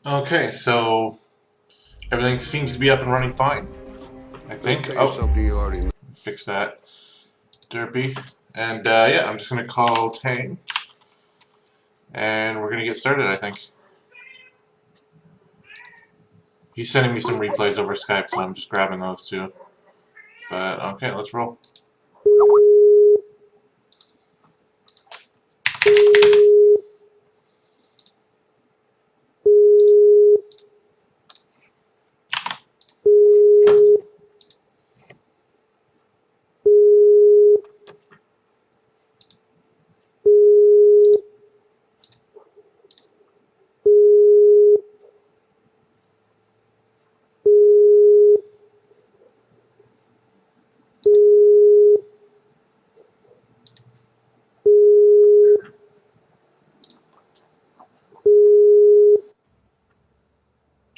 Okay, so everything seems to be up and running fine. I Don't think. tell Oh, yourself you already know. fix that, derpy. And yeah, I'm just gonna call Tang, and we're gonna get started. I think he's sending me some replays over Skype, so I'm just grabbing those too. But okay, let's roll.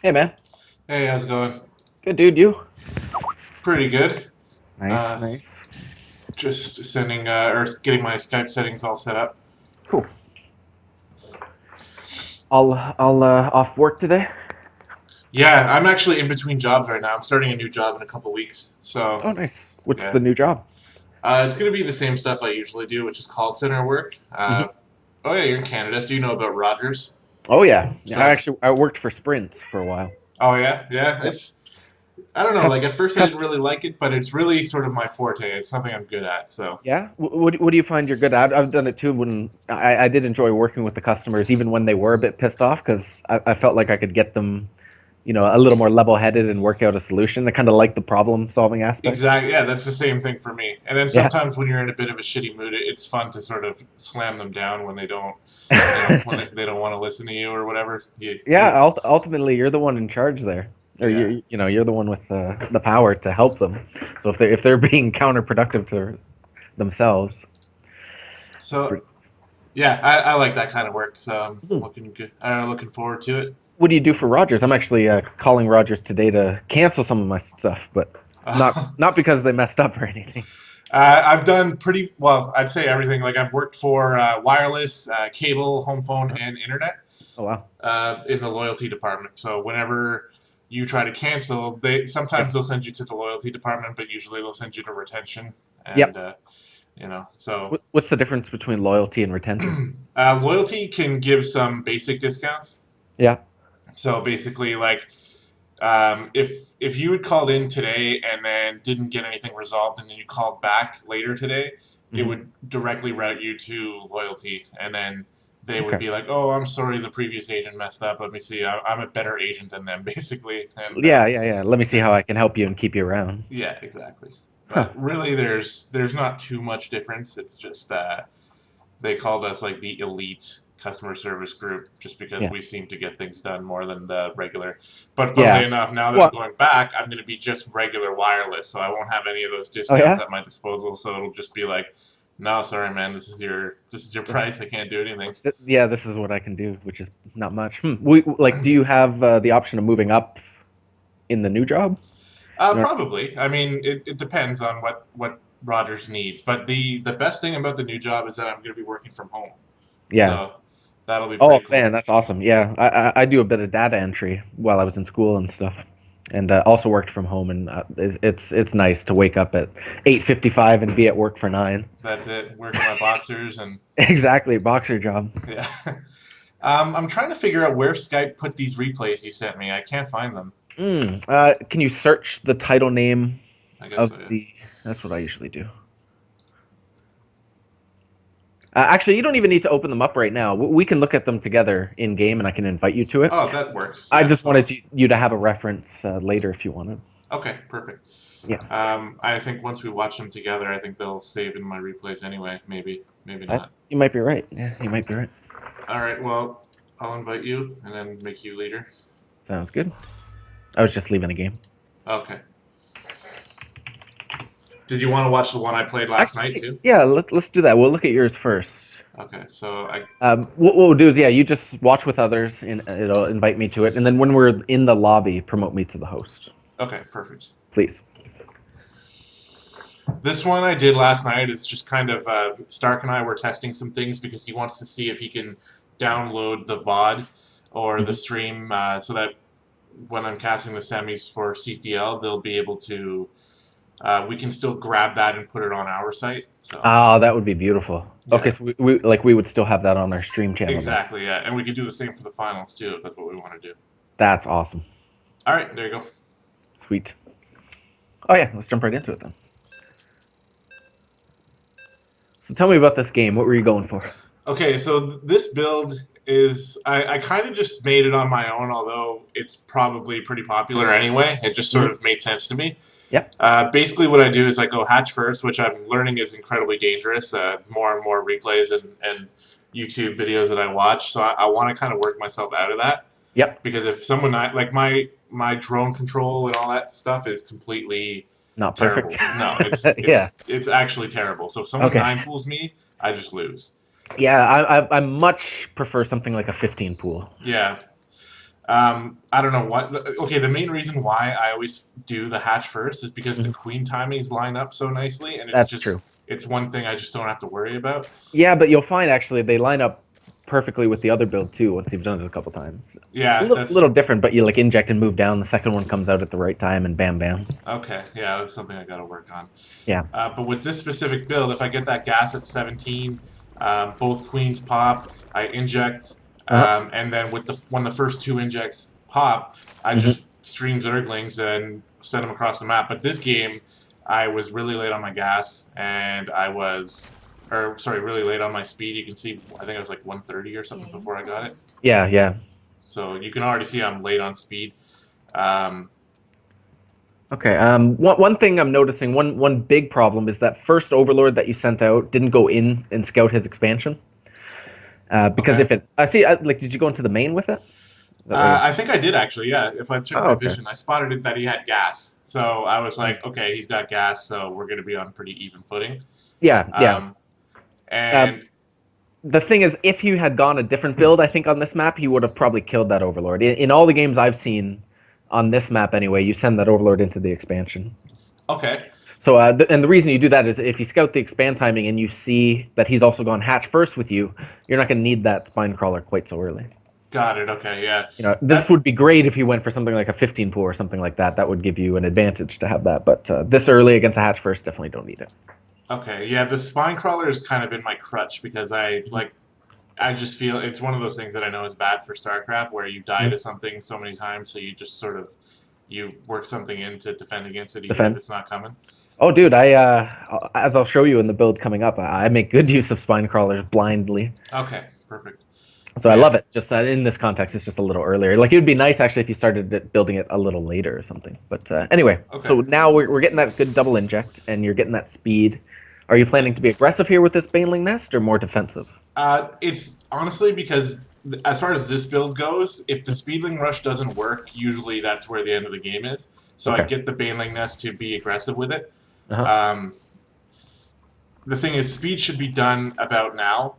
Hey man, Hey, how's it going? good dude. You? Pretty good. Nice, Uh, nice. just sending or getting my Skype settings all set up. Cool. I'll off work today. Yeah, I'm actually in between jobs right now. I'm starting a new job in a couple weeks, so Oh, nice. What's yeah. the new job? It's gonna be the same stuff I usually do, which is call center work. Hmm. Oh yeah, you're in Canada, so you know about Rogers. Oh yeah, yeah. So, I worked for Sprint for a while. oh yeah, yeah. Yep. I don't know. Like Cus, at first, I didn't cus. really like it, but it's really sort of my forte. It's something I'm good at. So, Yeah. What do you find you're good at? I've done it too. When I did enjoy working with the customers, even when they were a bit pissed off, because I felt like I could get them, a little more level-headed and work out a solution. I kind of like the problem-solving aspect. exactly. Yeah, that's the same thing for me. And then Yeah. sometimes when you're in a bit of a shitty mood, it's fun to sort of slam them down when they don't, when they don't want to listen to you or whatever. Yeah, ultimately, you're the one in charge there, or Yeah. you're the one with the power to help them. So if they're being counterproductive to themselves, it's So pretty. yeah, I like that kind of work. So I'm Hmm. looking good. I'm looking forward to it. What do you do for Rogers? I'm actually calling Rogers today to cancel some of my stuff, but not because they messed up or anything. I've done pretty well. I'd say everything. Like I've worked for wireless, cable, home phone, Uh-huh. and internet Oh wow. in the loyalty department. So whenever you try to cancel, they Yep. sometimes they'll send you to the loyalty department, but usually they'll send you to retention. And Yep. so What's the difference between loyalty and retention? loyalty can give some basic discounts. Yeah. So basically, like if you had called in today and then didn't get anything resolved, and then you called back later today, it Hmm. would directly route you to loyalty, and then they would Okay. be like, "Oh, I'm sorry, the previous agent messed up. Let me see. I'm a better agent than them, basically." And Yeah, yeah, yeah. Let me see yeah, how I can help you and keep you around. yeah, exactly. Huh. But really, there's not too much difference. It's just they called us like the elite customer service group just because Yeah. we seem to get things done more than the regular. But funnily Yeah. enough, now that I'm Well. going back, I'm going to be just regular wireless, so I won't have any of those Oh discounts yeah. at my disposal. So it'll just be like, no, sorry, man, this is your price. I can't do anything. Yeah, this is what I can do, which is not much. Do you have the option of moving up in the new job? You know, Probably. I mean, it depends on what Rogers needs. But the best thing about the new job is that I'm going to be working from home, yeah. so that'll be Oh pretty man, cool. that's awesome. Yeah, I do a bit of data entry while I was in school and stuff, and also worked from home. And it's nice to wake up at 8:55 and be at work for 9. That's it. Working my boxers and Exactly, boxer job. yeah. I'm trying to figure out where Skype put these replays you sent me. I can't find them. Can you search the title name I guess so, of yeah. the? That's what I usually do. Actually, you don't even need to open them up right now. We can look at them together in game, and I can invite you to it. Oh, that works. I Yeah. just wanted So, you to have a reference later if you wanted. okay, perfect. Yeah, I think once we watch them together, I think they'll save in my replays anyway. Maybe, maybe not. you might be right. Yeah, you might be right. All right. Well, I'll invite you and then make you leader. Sounds good. I was just leaving a game. Okay. Did you want to watch the one I played last night Actually, too? yeah, let's do that. We'll look at yours first. Okay. So I. What we'll do is, yeah, you just watch with others, and it'll invite me to it. And then when we're in the lobby, promote me to the host, Okay. Perfect. please. This one I did last night is just kind of Stark and I were testing some things because he wants to see if he can download the VOD or the Mhm. stream, so that when I'm casting the semis for CTL, they'll be able to. We can still grab that and put it on our site. So Oh, that would be beautiful. Okay, yeah, so we would still have that on our stream channel then. exactly. Yeah, and we could do the same for the finals too, if that's what we want to do. That's awesome. All right, there you go. Sweet. Oh yeah, let's jump right into it then. So tell me about this game. What were you going for? Okay, so this build is I kind of just made it on my own, although it's probably pretty popular anyway. It just sort Mhm. of made sense to me. Yep. Basically, what I do is I go hatch first, which I'm learning is incredibly dangerous. More and more replays and YouTube videos that I watch, so I want to kind of work myself out of that Yep. because if someone like my drone control and all that stuff is completely Not perfect. terrible. No, it's Yeah. it's actually terrible. So if someone Okay. nine pools me, I just lose. Yeah, I much prefer something like a 15 pool. Yeah. I don't know what. Okay, the main reason why I always do the hatch first is because the Mhm. queen timings line up so nicely, and That's true. it's one thing I just don't have to worry about. Yeah, but you'll find actually they line up perfectly with the other build too once you've done it a couple times. A Yeah, little that's different, but you like inject and move down. The second one comes out at the right time, and bam, bam. okay. Yeah, that's something I got to work on. Yeah. But with this specific build, if I get that gas at 17, both queens pop, I inject, Uh-huh. and then with when the first two injects pop, I Hmm. just stream Zerglings and send them across the map. But this game, I was really late on my gas, and or sorry, really late on my speed. You can see, I think I was like 130 or something before I got it. Yeah, yeah. So you can already see I'm late on speed. Um, Okay. One thing I'm noticing, one big problem is that first Overlord that you sent out didn't go in and scout his expansion. Because okay. if it, I see, like, did you go into the main with it? That way. I think I did actually. Yeah, if I check Oh, my okay. vision, I spotted it that he had gas. So I was like, okay, he's got gas, so we're going to be on pretty even footing. Yeah, yeah. Um, Uh, and the thing is, if he had gone a different build, I think on this map, he would have probably killed that Overlord. In all the games I've seen on this map, anyway, you send that Overlord into the expansion. okay, So, and the reason you do that is if you scout the expand timing and you see that he's also gone hatch first with you, you're not going to need that spine crawler quite so early. got it. Okay, yeah, You know, this that would be great if you went for something like a 15 pool or something like that. That would give you an advantage to have that. But this early against a hatch first, definitely don't need it. okay, yeah. The spine crawler has kind of been my crutch because I just feel it's one of those things that I know is bad for StarCraft, where you die Mhm. to something so many times, so you just sort of you work something in to defend against it, even if Defend. it's not coming. Oh, dude, as I'll show you in the build coming up, I make good use of spine crawlers blindly. Okay, perfect. So I Yeah. love it. Just in this context, it's just a little earlier. Like it would be nice actually if you started building it a little later or something. But anyway, Okay. so now we're getting that good double inject, and you're getting that speed. Are you planning to be aggressive here with this Baneling Nest or more defensive? It's honestly because as far as this build goes, if the Speedling Rush doesn't work, usually that's where the end of the game is. So I Okay. get the Baneling Nest to be aggressive with it. Uh-huh. Um, the thing is, speed should be done about now,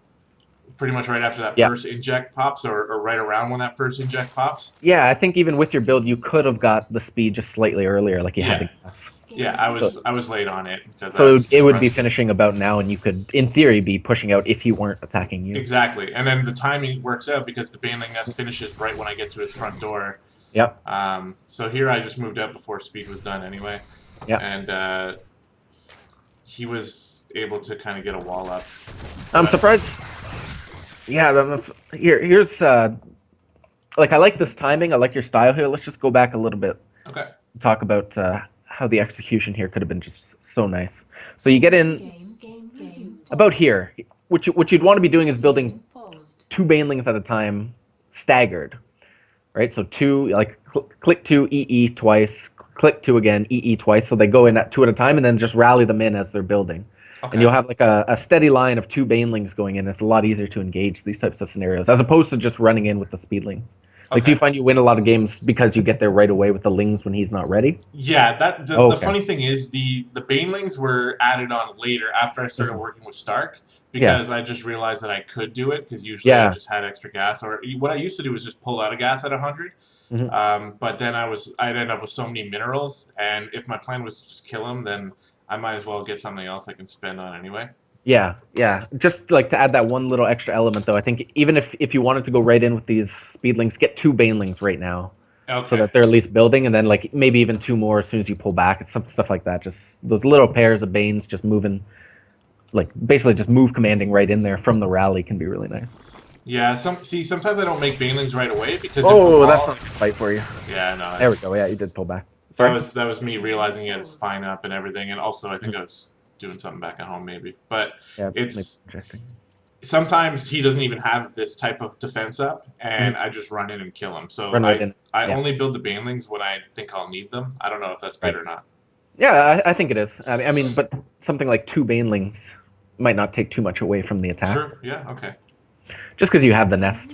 pretty much right after that Yeah. first inject pops, or right around when that first inject pops. Yeah, I think even with your build, you could have got the speed just slightly earlier, like you had Yeah, the gas. yeah, So, I was late on it because I so was it just would be rusty. finishing about now, and you could, in theory, be pushing out if he weren't attacking you. Exactly, and then the timing works out because the Baneling Nest finishes right when I get to his front door. Yep. So here I just moved out before speed was done anyway. Yep. And he was able to kind of get a wall up. I'm That's- surprised. Yeah, here's like I like this timing. I like your style here. Let's just go back a little bit. Okay. Talk about how the execution here could have been just so nice. So you get in about here. What you'd want to be doing is building two banelings at a time, staggered, right? So two, like click two, EE twice, click two again, EE twice. So they go in at two at a time, and then just rally them in as they're building. Okay. And you'll have like a steady line of two banelings going in. It's a lot easier to engage these types of scenarios as opposed to just running in with the speedlings. Like, do you Okay. find you win a lot of games because you get there right away with the lings when he's not ready? Yeah, the Okay. funny thing is the banelings were added on later after I started Mhm. working with Stark because I just realized that I could do it because usually I Yeah. just had extra gas, or what I used to do was just pull out a gas at 100. Mhm. But then I'd end up with so many minerals, and if my plan was to just kill him, then I might as well get something else I can spend on anyway. Yeah, yeah. Just like to add that one little extra element, though, I think even if you wanted to go right in with these speedlings, get 2 banelings right now, so Okay. that they're at least building, and then like maybe even 2 more as soon as you pull back. It's some stuff like that. Just those little pairs of banes just moving, like basically just move commanding right in there from the rally can be really nice. Yeah. Sometimes I don't make banelings right away because if the Oh, that's wall. not a fight for you. Yeah. No. There we go. Yeah, you did pull back. That Sorry. was that was me realizing he had a spine up and everything, and also I think I was doing something back at home maybe. But Yeah, maybe it's projecting. sometimes he doesn't even have this type of defense up, and I just run in and kill him. So Run right in. I Yeah. only build the banelings when I think I'll need them. I don't know if that's good Right. or not. Yeah, I think it is. I mean, but something like 2 banelings might not take too much away from the attack, Sure. Yeah. Okay. just because you have the nest.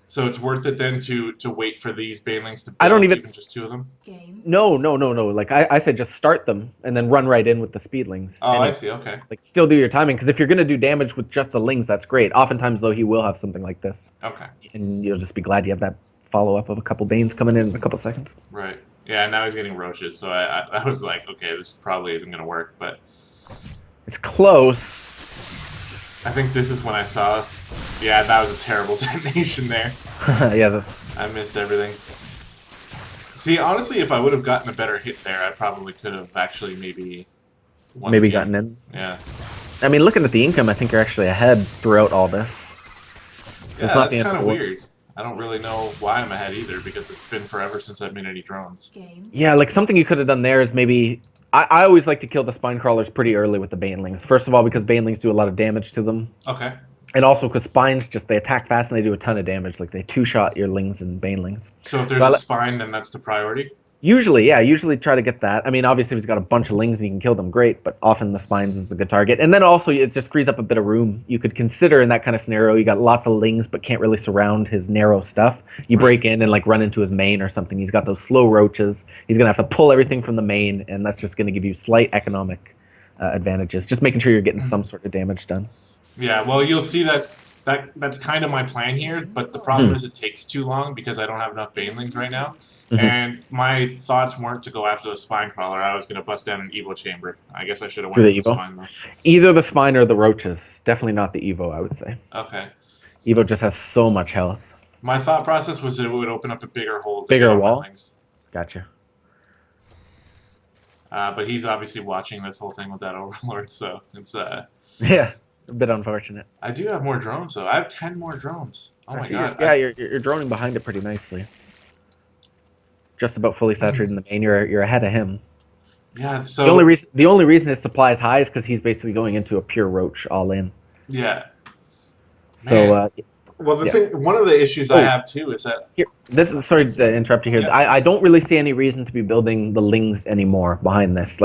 So it's worth it then to wait for these banelings to build, I don't even. just 2 of them. No, no, no, no. Like I said, just start them and then run right in with the speedlings. Oh, And I see. Okay. like still do your timing, because if you're gonna do damage with just the lings, that's great. Oftentimes though, he will have something like this, Okay. and you'll just be glad you have that follow up of a couple banes coming in a couple seconds. Right. Yeah. Now he's getting roaches, so I was like, okay, this probably isn't gonna work, but It's close. I think this is when I saw. Yeah, that was a terrible detonation there. Yeah. I missed everything. See, honestly, if I would have gotten a better hit there, I probably could have actually maybe won Maybe the game. gotten in. Yeah. I mean, looking at the income, I think you're actually ahead throughout all this. So Yeah, it's not that's the end kind of of the world. weird. I don't really know why I'm ahead either, because it's been forever since I've made any drones. Yeah, like something you could have done there is maybe. I always like to kill the spine crawlers pretty early with the banelings. First of all, because banelings do a lot of damage to them, Okay. and also because spines they attack fast and they do a ton of damage. Like they 2-shot your lings and banelings. So if there's So a spine, then that's the priority? usually try to get that. I mean, obviously, if he's got a bunch of lings and you can kill them, great. But often the spines is the good target. And then also, it just frees up a bit of room. You could consider in that kind of scenario, you got lots of lings but can't really surround his narrow stuff. You break in and like run into his main or something. He's got those slow roaches. He's gonna have to pull everything from the main, and that's just gonna give you slight economic advantages. Just making sure you're getting some sort of damage done. Yeah, well, you'll see that's kind of my plan here, but the problem is it takes too long because I don't have enough banelings right now. And my thoughts weren't to go after the spine crawler. I was going to bust down an Evo chamber. I guess I should have went with the spine, though. Either the spine or the roaches. Definitely not the Evo, I would say. Okay. Evo just has so much health. My thought process was that it would open up a bigger hole. Bigger wall? Gotcha. But he's obviously watching this whole thing with that Overlord, so it's... Yeah, a bit unfortunate. I do have more drones, though. I have 10 more drones. Oh my god. Yeah, you're droning behind it pretty nicely. Just about fully saturated in the main. You're ahead of him. Yeah, so... The only reason his supply is high is because he's basically going into a pure roach all in. Yeah. So, well, one of the issues I have too is that sorry to interrupt you here. Yeah. I don't really see any reason to be building the lings anymore behind this.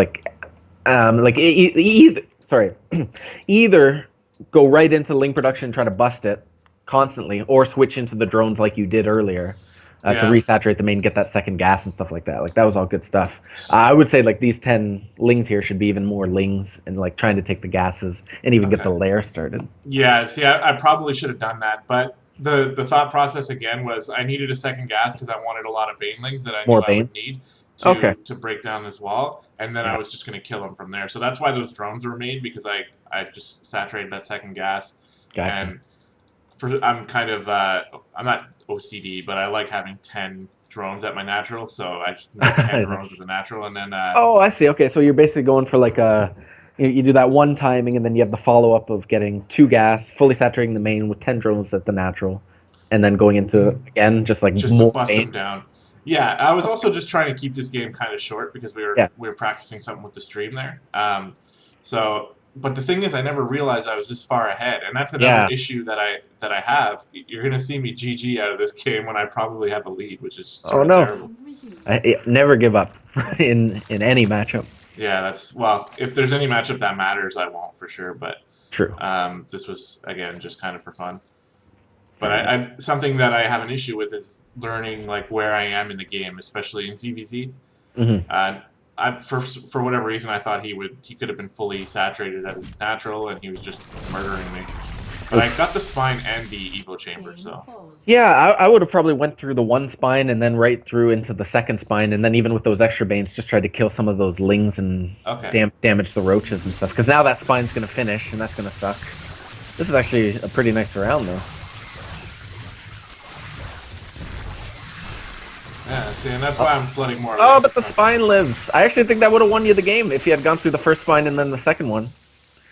Either go right into ling production and try to bust it constantly, or switch into the drones like you did earlier to resaturate the main, get that second gas and stuff like that. Like that was all good stuff. I would say like these 10 lings here should be even more lings and like trying to take the gases and even get the lair started. Yeah, see, I probably should have done that, but the thought process again was I needed a second gas because I wanted a lot of banelings that I knew I would need to break down this wall, and then I was just going to kill them from there. So that's why those drones were made, because I just saturated that second gas. Gotcha. And I'm kind of I'm not OCD, but I like having 10 drones at my natural, so I just make 10 drones at the natural, and then oh, I see. Okay, so you're basically going for like you do that one timing, and then you have the follow up of getting 2 gas, fully saturating the main with 10 drones at the natural, and then going into again just to bust them down. Yeah, I was also just trying to keep this game kind of short because we were practicing something with the stream there. But the thing is, I never realized I was this far ahead, and that's another issue that I have. You're gonna see me GG out of this game when I probably have a lead, which is terrible. Never give up in any matchup. Yeah, if there's any matchup that matters, I won't for sure. But true. This was again just kind of for fun. But something that I have an issue with is learning like where I am in the game, especially in ZvZ. For whatever reason, I thought he could have been fully saturated at his natural, and he was just murdering me. But I got the spine and the Evo chamber, so. Yeah, I would have probably went through the one spine and then right through into the second spine, and then even with those extra banes, just tried to kill some of those lings and Okay. damage the roaches and stuff. Because now that spine's going to finish, and that's going to suck. This is actually a pretty nice round, though. Yeah, see, and that's why I'm flooding more. Oh, but the spine lives. I actually think that would have won you the game if you had gone through the first spine and then the second one.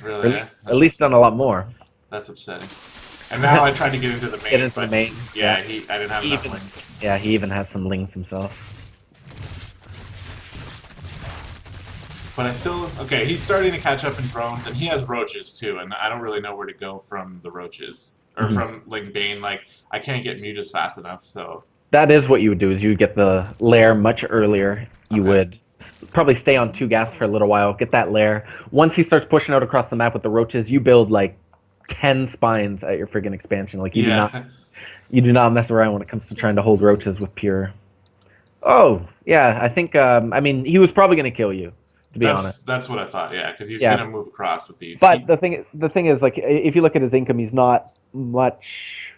Really? At least done a lot more. That's upsetting. And now I tried to get into the main. Get into the main. Yeah, I didn't have enough lings. Yeah, he even has some lings himself. But I still... Okay, he's starting to catch up in drones, and he has roaches, too, and I don't really know where to go from the roaches. Or from, like, Bane. Like, I can't get mutas fast enough, so... That is what you would do, is you would get the lair much earlier. You would probably stay on 2 gas for a little while, get that lair. Once he starts pushing out across the map with the roaches, you build, like, 10 spines at your friggin' expansion. Like, you do not mess around when it comes to trying to hold roaches with pure... Oh, yeah, I think, I mean, he was probably going to kill you. To be honest, that's what I thought. Yeah, because he's gonna move across with these. But the thing is, like, if you look at his income, he's not much.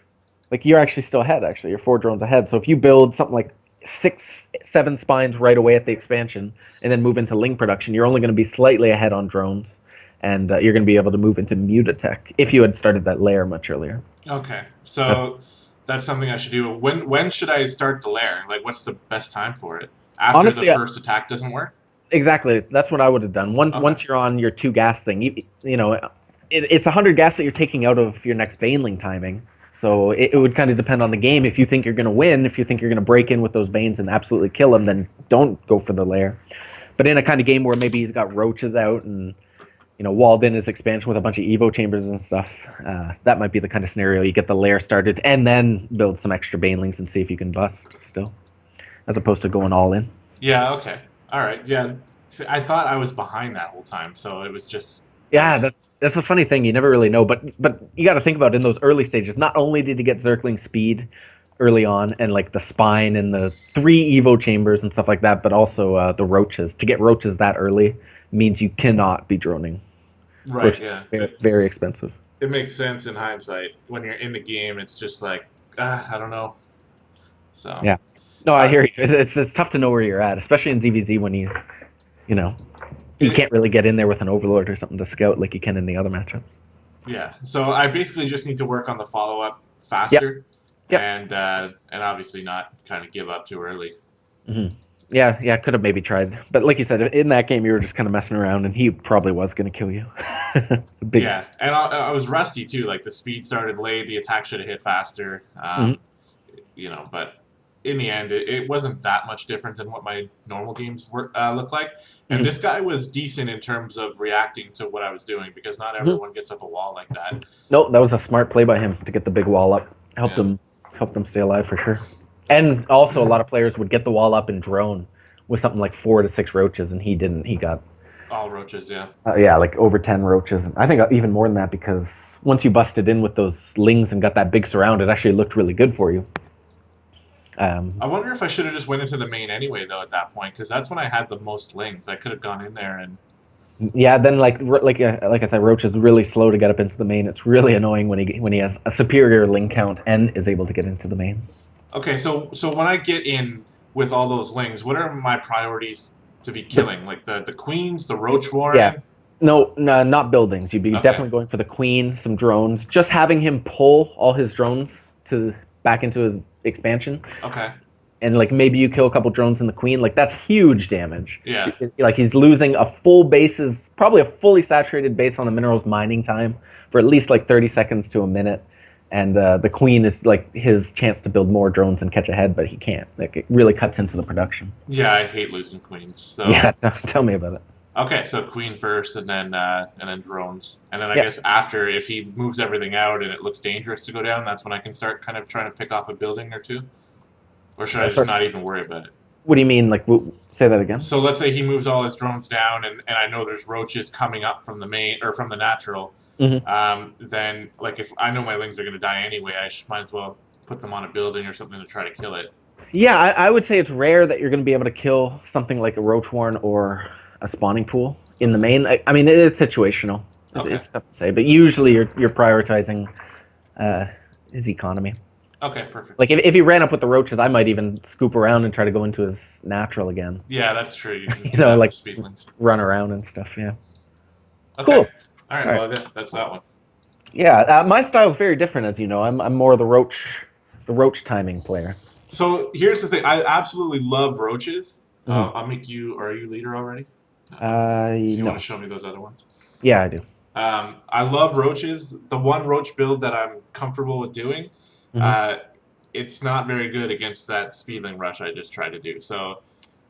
Like, you're actually still ahead. Actually, you're 4 drones ahead. So if you build something like 6, 7 spines right away at the expansion, and then move into ling production, you're only going to be slightly ahead on drones, and you're going to be able to move into mutatech if you had started that layer much earlier. Okay, so that's something I should do. When should I start the layer? Like, what's the best time for it? After honestly, the first attack doesn't work? Exactly. That's what I would have done. Once you're on your 2 gas thing, you know, it's 100 gas that you're taking out of your next Baneling timing. So it would kind of depend on the game. If you think you're going to win, if you think you're going to break in with those Banes and absolutely kill him, then don't go for the lair. But in a kind of game where maybe he's got roaches out and, you know, walled in his expansion with a bunch of Evo chambers and stuff, that might be the kind of scenario you get the lair started and then build some extra Banelings and see if you can bust still, as opposed to going all in. Yeah, okay. All right, yeah. See, I thought I was behind that whole time, so it was just... Yeah, that's the funny thing. You never really know, but you got to think about it, in those early stages, not only did you get Zergling speed early on and, like, the spine and the 3 Evo chambers and stuff like that, but also the roaches. To get roaches that early means you cannot be droning. Right, yeah. Very, very expensive. It makes sense in hindsight. When you're in the game, it's just like, I don't know. So... Yeah. No, I hear you. It's tough to know where you're at, especially in ZvZ when you know, you can't really get in there with an Overlord or something to scout like you can in the other matchups. Yeah, so I basically just need to work on the follow-up faster, Yep. And obviously not kind of give up too early. Mm-hmm. Yeah, could have maybe tried. But like you said, in that game, you were just kind of messing around, and he probably was going to kill you. Yeah, and I was rusty, too. Like, the speed started late, the attack should have hit faster. You know, but... in the end, it wasn't that much different than what my normal games look like. And this guy was decent in terms of reacting to what I was doing, because not everyone gets up a wall like that. Nope, that was a smart play by him to get the big wall up. Helped them stay alive for sure. And also, a lot of players would get the wall up and drone with something like 4 to 6 roaches, and he didn't. He got... all roaches, yeah. Yeah, like over 10 roaches. I think even more than that, because once you busted in with those lings and got that big surround, it actually looked really good for you. I wonder if I should have just went into the main anyway, though, at that point, because that's when I had the most lings. I could have gone in there and... Yeah, then like I said, Roach is really slow to get up into the main. It's really annoying when he has a superior ling count and is able to get into the main. Okay, so when I get in with all those lings, what are my priorities to be killing? Like the queens, the Roach Warren? Yeah. No, not buildings. You'd be definitely going for the queen, some drones. Just having him pull all his drones back into his expansion. Okay. And like maybe you kill a couple drones in the queen, like that's huge damage. Yeah. Like he's losing a full bases, probably a fully saturated base on the minerals mining time for at least like 30 seconds to a minute. And the queen is like his chance to build more drones and catch ahead, but he can't. Like it really cuts into the production. Yeah, I hate losing queens. So yeah, tell me about it. Okay, so queen first, and then drones, and then I guess after, if he moves everything out and it looks dangerous to go down, that's when I can start kind of trying to pick off a building or two. Or should I just not even worry about it? What do you mean? Like, say that again. So let's say he moves all his drones down, and I know there's roaches coming up from the main or from the natural. Then, like, if I know my lings are going to die anyway, I might as well put them on a building or something to try to kill it. Yeah, I would say it's rare that you're going to be able to kill something like a Roach Warren or a spawning pool in the main. I mean, it is situational. Okay. It's tough to say, but usually you're prioritizing his economy. Okay, perfect. Like if he ran up with the roaches, I might even scoop around and try to go into his natural again. Yeah, that's true. You can do know, that like with speedlings. run around and stuff. Yeah. Okay. Cool. All right. All Well, that's that one. Yeah, my style is very different, as you know. I'm more of the roach timing player. So here's the thing. I absolutely love roaches. Mhm. I'll make you. Are you leader already? So you want No. to show me those other ones? Yeah, I do. I love roaches. The one roach build that I'm comfortable with doing, Mhm. it's not very good against that speedling rush I just tried to do. So,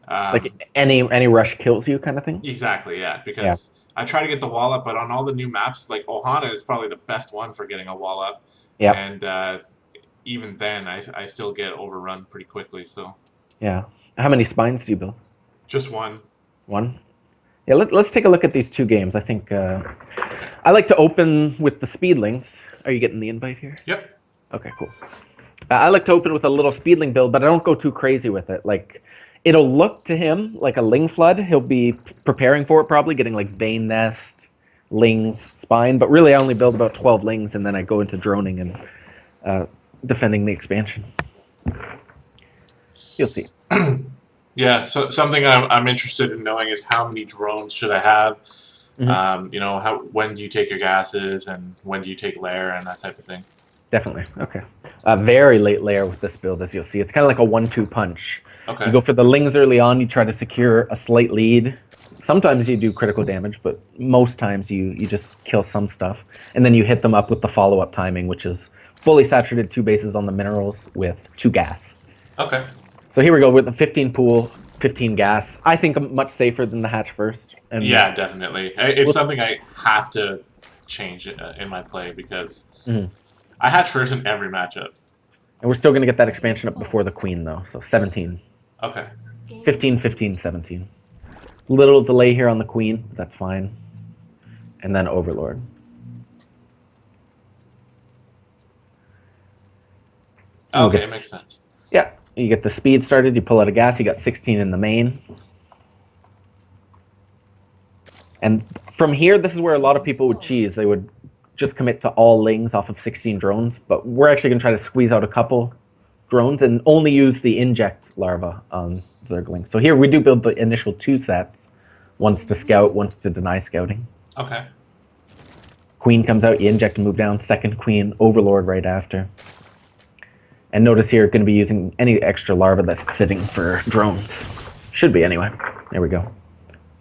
Like any rush kills you, kind of thing. exactly, yeah. Yeah. Because I try to get the wall up, but on all the new maps, like Ohana is probably the best one for getting a wall up, Yeah. and even then, I still get overrun pretty quickly. So, Yeah. How many spines do you build? just one. One. Yeah. Let's take a look at these two games. I think I like to open with the speedlings. Are you getting the invite here? Yep. Okay. Cool. I like to open with a little speedling build, but I don't go too crazy with it. Like, it'll look to him like a ling flood. He'll be preparing for it, probably getting like Bane Nest, Ling's Spine. But really, I only build about 12 Lings, and then I go into droning and defending the expansion. You'll see. Yeah. So something I'm interested in knowing is how many drones should I have. Mhm. You know, when do you take your gases and when do you take lair and that type of thing. Definitely. Okay. Very late layer with this build, as you'll see. It's kind of like a 1-2 punch. Okay. You go for the Lings early on, you try to secure a slight lead. Sometimes you do critical damage, but most times you just kill some stuff. And then you hit them up with the follow-up timing, which is fully saturated 2 bases on the minerals with 2 gas. Okay. So here we go with the 15 pool, 15 gas. I think I'm much safer than the hatch first. And Yeah, definitely. It's something I have to change in my play because I hatch first in every matchup. And we're still going to get that expansion up before the queen, though. So 17. Okay. 15, 15, 17. Little delay here on the queen, but that's fine. And then overlord. Okay, makes sense. Yeah, you get the speed started, you pull out a gas, you got 16 in the main. And from here, this is where a lot of people would cheese. They would just commit to all Lings off of 16 drones, but we're actually going to try to squeeze out a couple drones and only use the inject larva on Zergling. So here we do build the initial 2 sets, once to scout, once to deny scouting. Okay. Queen comes out, you inject and move down, second queen, overlord right after. And notice here, going to be using any extra larva that's sitting for drones. Should be anyway. There we go.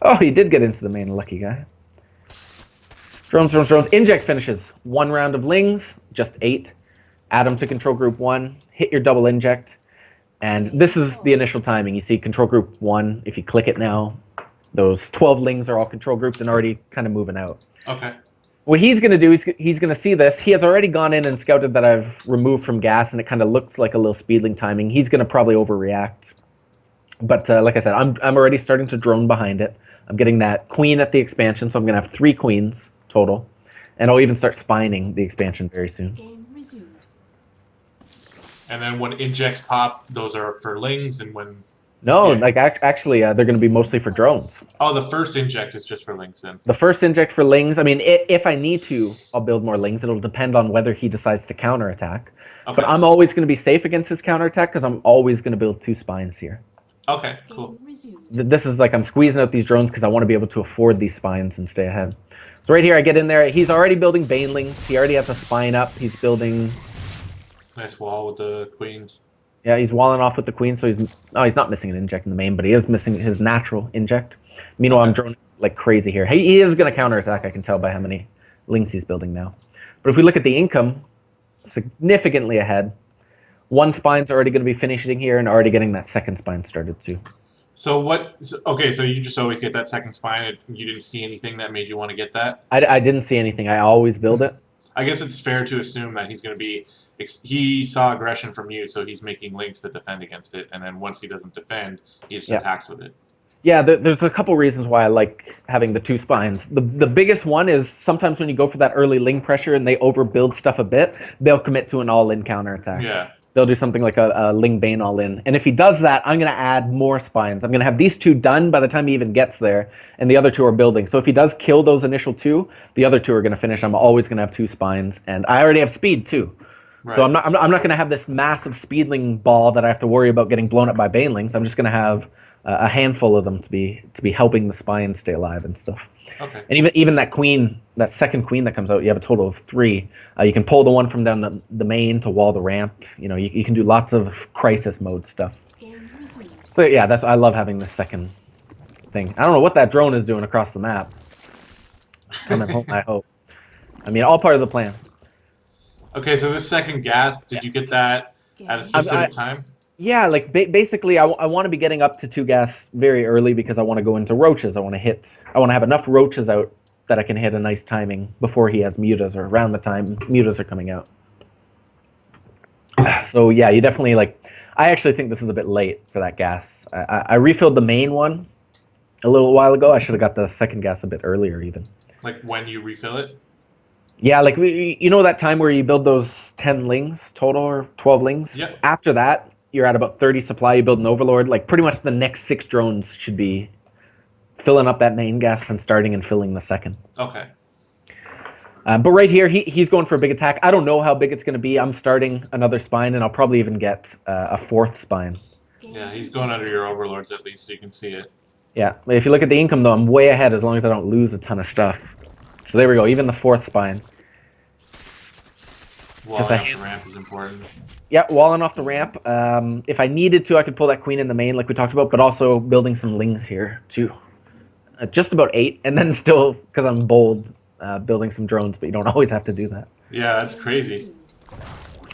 Oh, he did get into the main, lucky guy. Drones, drones, drones. Inject finishes. 1 round of Lings, just 8. Add them to control group 1. Hit your double inject. And this is the initial timing. You see control group 1. If you click it now, those 12 Lings are all control grouped and already kind of moving out. Okay. What he's going to do, he's going to see this. He has already gone in and scouted that I've removed from gas, and it kind of looks like a little speedling timing. He's going to probably overreact. But like I said, I'm already starting to drone behind it. I'm getting that queen at the expansion, so I'm going to have 3 queens total. And I'll even start spining the expansion very soon. And then when injects pop, those are for Lings, and when... No, Yeah. like actually, they're going to be mostly for drones. Oh, the first inject is just for Lings then. The first inject for Lings, I mean, if I need to, I'll build more Lings. It'll depend on whether he decides to counterattack. Okay. But I'm always going to be safe against his counterattack because I'm always going to build 2 spines here. Okay, cool. This is like I'm squeezing out these drones because I want to be able to afford these spines and stay ahead. So right here, I get in there. He's already building Banelings. He already has a spine up. He's building... Nice wall with the queens. Yeah, he's walling off with the queen, so he's not missing an inject in the main, but he is missing his natural inject. Meanwhile, I'm droning like crazy here. He is going to counterattack, I can tell by how many Lings he's building now. But if we look at the income, significantly ahead. 1 spine's already going to be finishing here and already getting that second spine started too. So what... Okay, so you just always get that second spine, and you didn't see anything that made you want to get that? I didn't see anything. I always build it. I guess it's fair to assume that he's going to be... He saw aggression from you, so he's making Links to defend against it, and then once he doesn't defend, he just attacks with it. Yeah, there's a couple reasons why I like having the 2 spines. The biggest one is sometimes when you go for that early Ling pressure and they overbuild stuff a bit, they'll commit to an all-in counterattack. Yeah. They'll do something like a Ling Bane all in. And if he does that, I'm going to add more spines. I'm going to have these 2 done by the time he even gets there, and the other 2 are building. So if he does kill those initial 2, the other 2 are going to finish. I'm always going to have 2 spines. And I already have speed, too. Right. So I'm not going to have this massive speedling ball that I have to worry about getting blown up by banelings. I'm just going to have a handful of them to be helping the spine stay alive and stuff. Okay. And even that queen, that second queen that comes out, you have a total of 3. You can pull the one from down the main to wall the ramp. You know, you can do lots of crisis mode stuff. So yeah, I love having this second thing. I don't know what that drone is doing across the map. Coming home, I hope. I mean, all part of the plan. Okay, so this second gas, did you get that at a specific time? Yeah, like basically, I want to be getting up to 2 gas very early because I want to go into roaches. I want to have enough roaches out that I can hit a nice timing before he has mutas or around the time mutas are coming out. So yeah, you definitely I actually think this is a bit late for that gas. I refilled the main one a little while ago. I should have got the second gas a bit earlier even. Like when you refill it? Yeah, like you know that time where you build those 10 lings total or 12 lings? Yep. After that, you're at about 30 supply, you build an overlord. Like pretty much the next 6 drones should be filling up that main gas and starting and filling the second. Okay. But right here, he's going for a big attack. I don't know how big it's going to be. I'm starting another spine, and I'll probably even get a 4th spine. Yeah, he's going under your overlords at least, so you can see it. Yeah, if you look at the income, though, I'm way ahead as long as I don't lose a ton of stuff. So there we go, even the 4th spine. Walling off the ramp is important. Yeah, walling off the ramp. If I needed to, I could pull that queen in the main like we talked about, but also building some lings here, too. Just about 8, and then still, because I'm bold, building some drones, but you don't always have to do that. Yeah, that's crazy.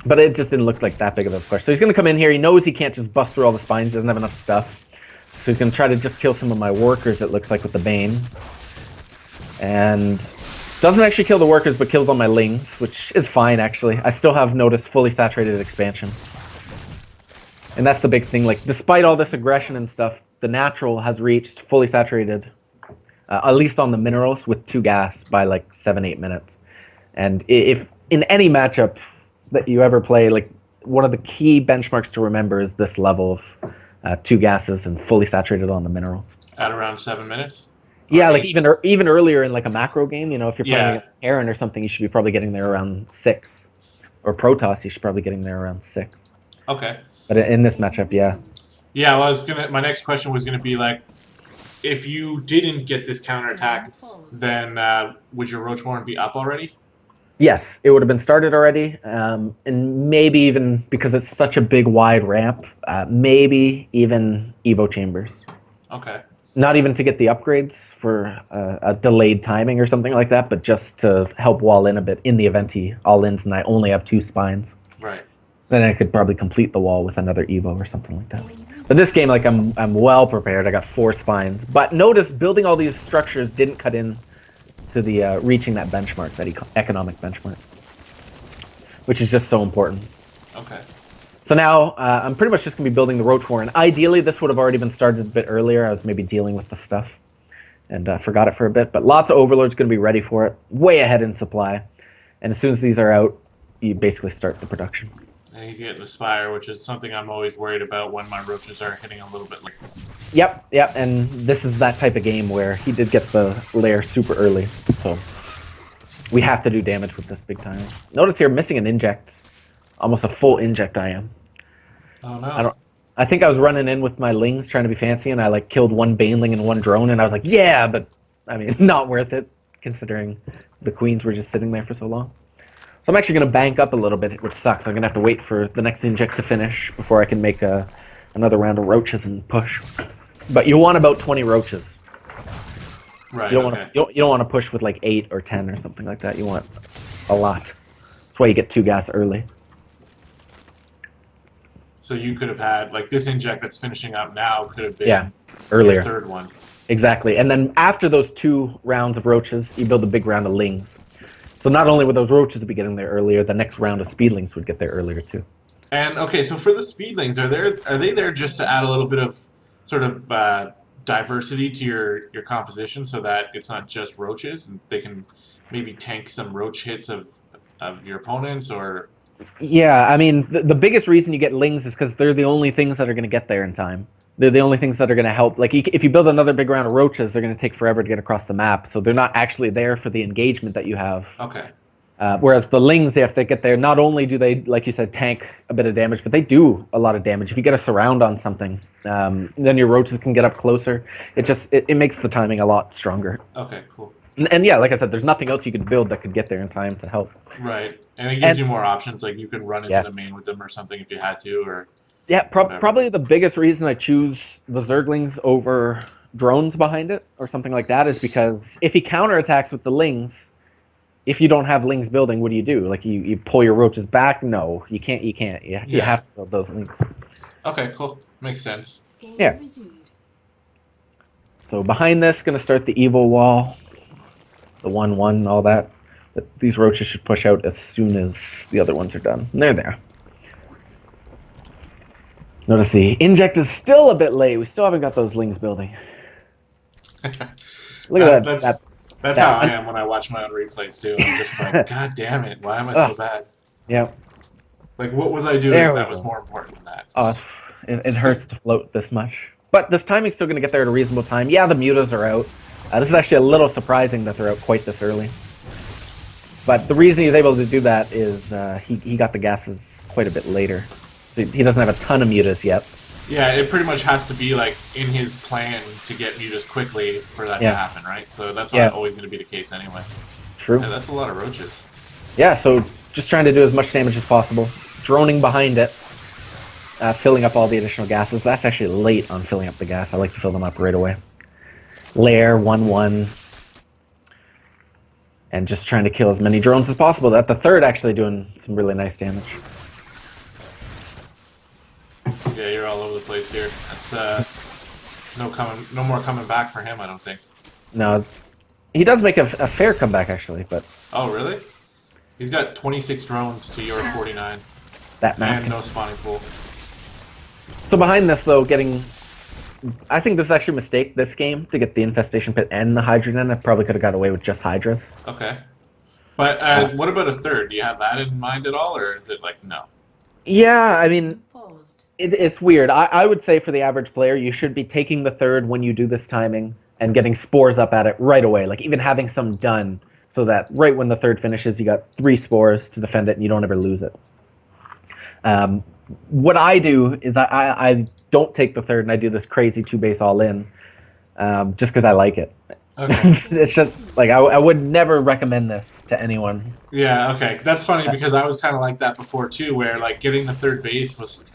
But it just didn't look like that big of a push. So he's going to come in here. He knows he can't just bust through all the spines. He doesn't have enough stuff. So he's going to try to just kill some of my workers, it looks like, with the Bane. And doesn't actually kill the workers, but kills all my lings, which is fine, actually. I still have noticed fully saturated expansion. And that's the big thing. Like, despite all this aggression and stuff, the natural has reached fully saturated, at least on the minerals, with 2 gas by like 7-8 minutes. And if in any matchup that you ever play, like one of the key benchmarks to remember is this level of 2 gases and fully saturated on the minerals. At around 7 minutes? Yeah, like even earlier in like a macro game, you know, if you're playing against Aaron or something, you should be probably getting there around 6. Or Protoss, you should probably getting there around 6. Okay. But in this matchup, yeah. Yeah, well, my next question was gonna be like, if you didn't get this counterattack, then would your Roach Warren be up already? Yes, it would have been started already, and maybe even, because it's such a big, wide ramp, maybe even Evo Chambers. Okay. Not even to get the upgrades for a delayed timing or something like that, but just to help wall in a bit in the event he all-ins and I only have 2 spines. Right. Then I could probably complete the wall with another Evo or something like that. But this game, like, I'm well prepared. I got 4 spines. But notice, building all these structures didn't cut in to the reaching that benchmark, that economic benchmark, which is just so important. Okay. So now I'm pretty much just going to be building the Roach Warren. Ideally, this would have already been started a bit earlier. I was maybe dealing with the stuff and forgot it for a bit. But lots of Overlords going to be ready for it, way ahead in supply. And as soon as these are out, you basically start the production. And he's getting the Spire, which is something I'm always worried about when my Roaches are hitting a little bit late. Yep, and this is that type of game where he did get the lair super early. So we have to do damage with this big time. Notice here, missing an inject. Almost a full inject I am. Oh no. I think I was running in with my lings trying to be fancy, and I like killed 1 baneling and 1 drone, and I was like, yeah, but I mean, not worth it, considering the queens were just sitting there for so long. So I'm actually going to bank up a little bit, which sucks. I'm going to have to wait for the next inject to finish before I can make another round of roaches and push. But you want about 20 roaches. Right, you don't want to push with like 8 or 10 or something like that. You want a lot. That's why you get 2 gas early. So you could have had, like, this inject that's finishing up now could have been earlier. Your 3rd one. Exactly. And then after those 2 rounds of roaches, you build a big round of lings. So not only would those roaches be getting there earlier, the next round of speedlings would get there earlier too. And okay, so for the speedlings, are they there just to add a little bit of sort of diversity to your composition, so that it's not just roaches, and they can maybe tank some roach hits of your opponents, or Yeah, I mean, the biggest reason you get lings is because they're the only things that are going to get there in time. They're the only things that are going to help. Like, if you build another big round of roaches, they're going to take forever to get across the map. So they're not actually there for the engagement that you have. Okay. Whereas the lings, if they get there, not only do they, like you said, tank a bit of damage, but they do a lot of damage. If you get a surround on something, then your roaches can get up closer. It makes the timing a lot stronger. Okay, cool. And yeah, like I said, there's nothing else you could build that could get there in time to help. Right, and it gives you more options. Like you can run into the main with them or something if you had to, or yeah, probably the biggest reason I choose the Zerglings over drones behind it or something like that is because if he counterattacks with the lings, if you don't have lings building, what do? Like you pull your roaches back? No, you can't. You have to build those lings. Okay, cool. Makes sense. Yeah. So behind this, going to start the evil wall, the 1/1 and all that. But these roaches should push out as soon as the other ones are done. And they're there. Notice the inject is still a bit late. We still haven't got those lings building. Look at that. That's how I am when I watch my own replays too. I'm just like, God damn it, why am I so bad? Yeah. Like, what was I doing that was more important than that? Oh, it hurts to float this much. But this timing's still going to get there at a reasonable time. Yeah, the mutas are out. This is actually a little surprising that they're out quite this early. But the reason he's able to do that is he got the gases quite a bit later. So he doesn't have a ton of mutas yet. Yeah, it pretty much has to be like in his plan to get mutas quickly for that to happen, right? So that's not always going to be the case anyway. True. Yeah, that's a lot of roaches. Yeah, so just trying to do as much damage as possible. Droning behind it. Filling up all the additional gases. That's actually late on filling up the gas. I like to fill them up right away. Lair, 1/1. And just trying to kill as many drones as possible. At the third, actually doing some really nice damage. Yeah, you're all over the place here. That's no more coming back for him, I don't think. No, he does make a fair comeback actually, but. Oh really? He's got 26 drones to your 49. That map. And no spawning pool. So behind this though, I think this is actually a mistake this game to get the infestation pit and the Hydra in. I probably could have got away with just Hydras. Okay. But what about a third? Do you have that in mind at all, or is it like no? Yeah, I mean, it's weird. I would say for the average player, you should be taking the third when you do this timing and getting spores up at it right away. Like even having some done so that right when the third finishes, you got 3 spores to defend it and you don't ever lose it. What I do is I don't take the third and I do this crazy 2-base all-in just because I like it. Okay. It's just like I would never recommend this to anyone. Yeah, okay. That's funny because I was kind of like that before too, where like getting the third base was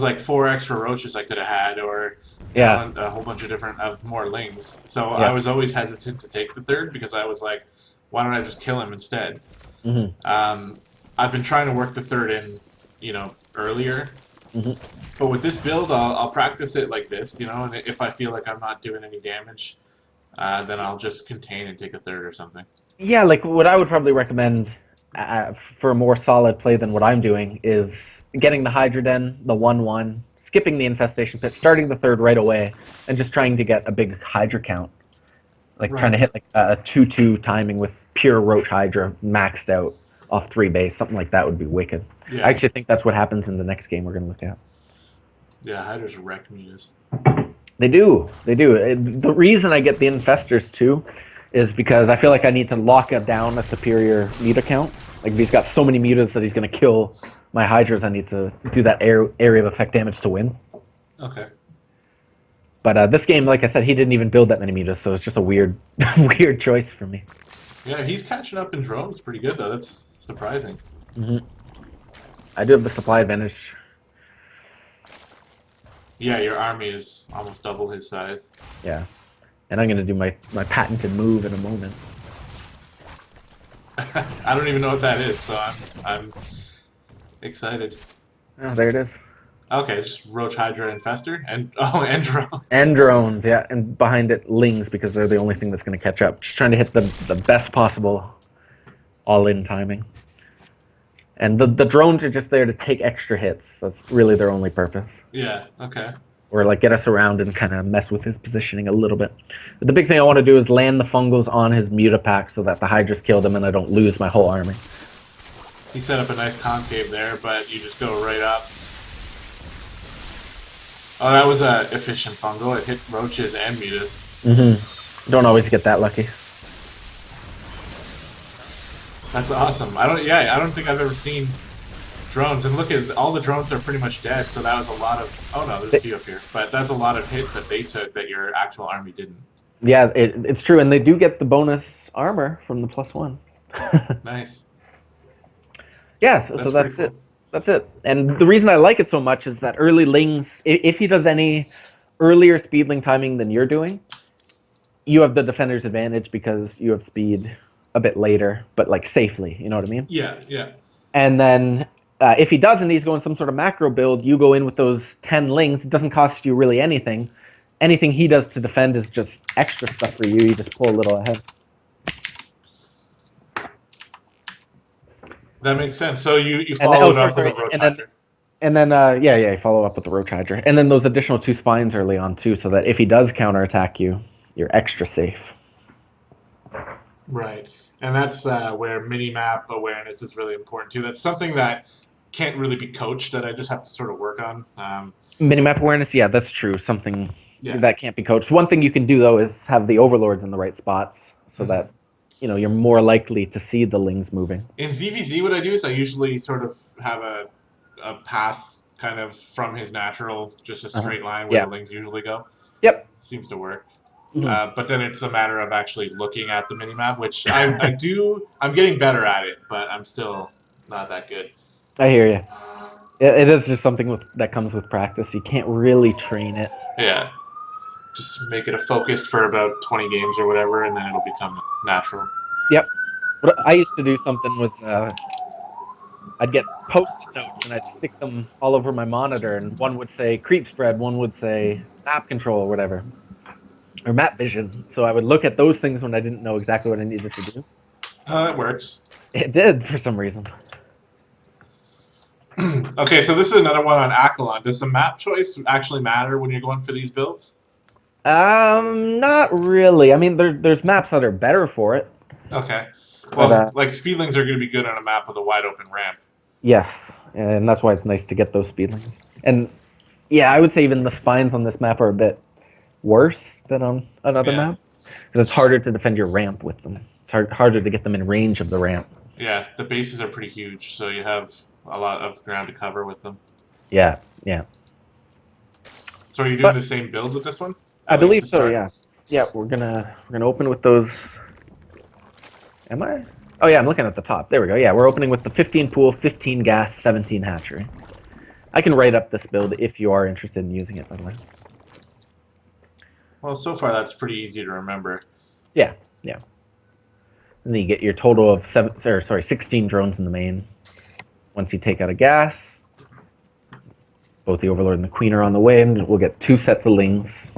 like 4 extra roaches I could have had, or a whole bunch of more lings. So I was always hesitant to take the third because I was like, why don't I just kill him instead? Mm-hmm. I've been trying to work the third in, earlier. Mm-hmm. But with this build, I'll practice it like this, and if I feel like I'm not doing any damage, then I'll just contain and take a third or something. Yeah, like what I would probably recommend for a more solid play than what I'm doing is getting the Hydra Den, the 1/1, skipping the infestation pit, starting the third right away, and just trying to get a big Hydra count. Like trying to hit like a 2/2 timing with pure Roach Hydra maxed out off 3 base. Something like that would be wicked. Yeah. I actually think that's what happens in the next game we're going to look at. Yeah, Hydras wreck mutas. They do. The reason I get the infestors too is because I feel like I need to lock down a superior muta count. Like if he's got so many mutas that he's going to kill my Hydras, I need to do that area of effect damage to win. Okay. But this game, like I said, he didn't even build that many mutas, so it's just a weird choice for me. Yeah, he's catching up in drones pretty good though. That's surprising. Mm-hmm. I do have the supply advantage. Yeah, your army is almost double his size. Yeah. And I'm going to do my patented move in a moment. I don't even know what that is, so I'm excited. Oh, there it is. Okay, just Roach, Hydra, Infester, and drones. And drones, yeah. And behind it, Lings, because they're the only thing that's going to catch up. Just trying to hit the best possible all-in timing. And the drones are just there to take extra hits. That's really their only purpose. Yeah, okay. Or like get us around and kind of mess with his positioning a little bit. But the big thing I want to do is land the fungals on his muta pack so that the Hydras kill them and I don't lose my whole army. He set up a nice concave there, but you just go right up. Oh, that was a efficient fungal. It hit roaches and mutas. Mm-hmm. Don't always get that lucky. That's awesome. I don't think I've ever seen drones. And look at all the drones are pretty much dead. So that was a lot of. Oh no, there's a few up here. But that's a lot of hits that they took that your actual army didn't. Yeah, it's true, and they do get the bonus armor from the +1. Nice. Yeah, so that's cool. it. That's it. And the reason I like it so much is that early Lings, if he does any earlier speedling timing than you're doing, you have the defender's advantage because you have speed a bit later, but like safely. You know what I mean? Yeah, yeah. And then if he doesn't, he's going some sort of macro build. You go in with those 10 Lings. It doesn't cost you really anything. Anything he does to defend is just extra stuff for you. You just pull a little ahead. That makes sense. So you follow it up with a Roach Hydra. And then you follow up with the Roach Hydra. And then those additional 2 spines early on too, so that if he does counterattack you, you're extra safe. Right. And that's where mini-map awareness is really important too. That's something that can't really be coached, that I just have to sort of work on. Mini-map awareness, yeah, that's true. Something that can't be coached. One thing you can do, though, is have the overlords in the right spots so that you're more likely to see the Lings moving. In ZvZ, what I do is I usually sort of have a path kind of from his natural, just a straight line where the Lings usually go. Yep. Seems to work. But then it's a matter of actually looking at the minimap, which I do. I'm getting better at it, but I'm still not that good. I hear you. It is just something that comes with practice. You can't really train it. Yeah. Just make it a focus for about 20 games or whatever, and then it'll become natural. Yep. What I used to do something was I'd get post-it notes and I'd stick them all over my monitor, and one would say creep spread, one would say map control or whatever, or map vision. So I would look at those things when I didn't know exactly what I needed to do. It works. It did for some reason. Okay, so this is another one on Akalon. Does the map choice actually matter when you're going for these builds? Not really. I mean, there's maps that are better for it. Okay. Well, but, like speedlings are going to be good on a map with a wide open ramp. Yes, and that's why it's nice to get those speedlings. And yeah, I would say even the spines on this map are a bit worse than on another map, because it's harder to defend your ramp with them. It's harder to get them in range of the ramp. Yeah, the bases are pretty huge, so you have a lot of ground to cover with them. Yeah, yeah. So are you doing the same build with this one? I believe so. Yeah, yeah. We're gonna open with those. Am I? Oh yeah, I'm looking at the top. There we go. Yeah, we're opening with the 15 pool, 15 gas, 17 hatchery. I can write up this build if you are interested in using it, by the way. Well, so far that's pretty easy to remember. Yeah, yeah. And then you get your total of 16 drones in the main. Once you take out a gas, both the Overlord and the Queen are on the way, and we'll get 2 sets of Lings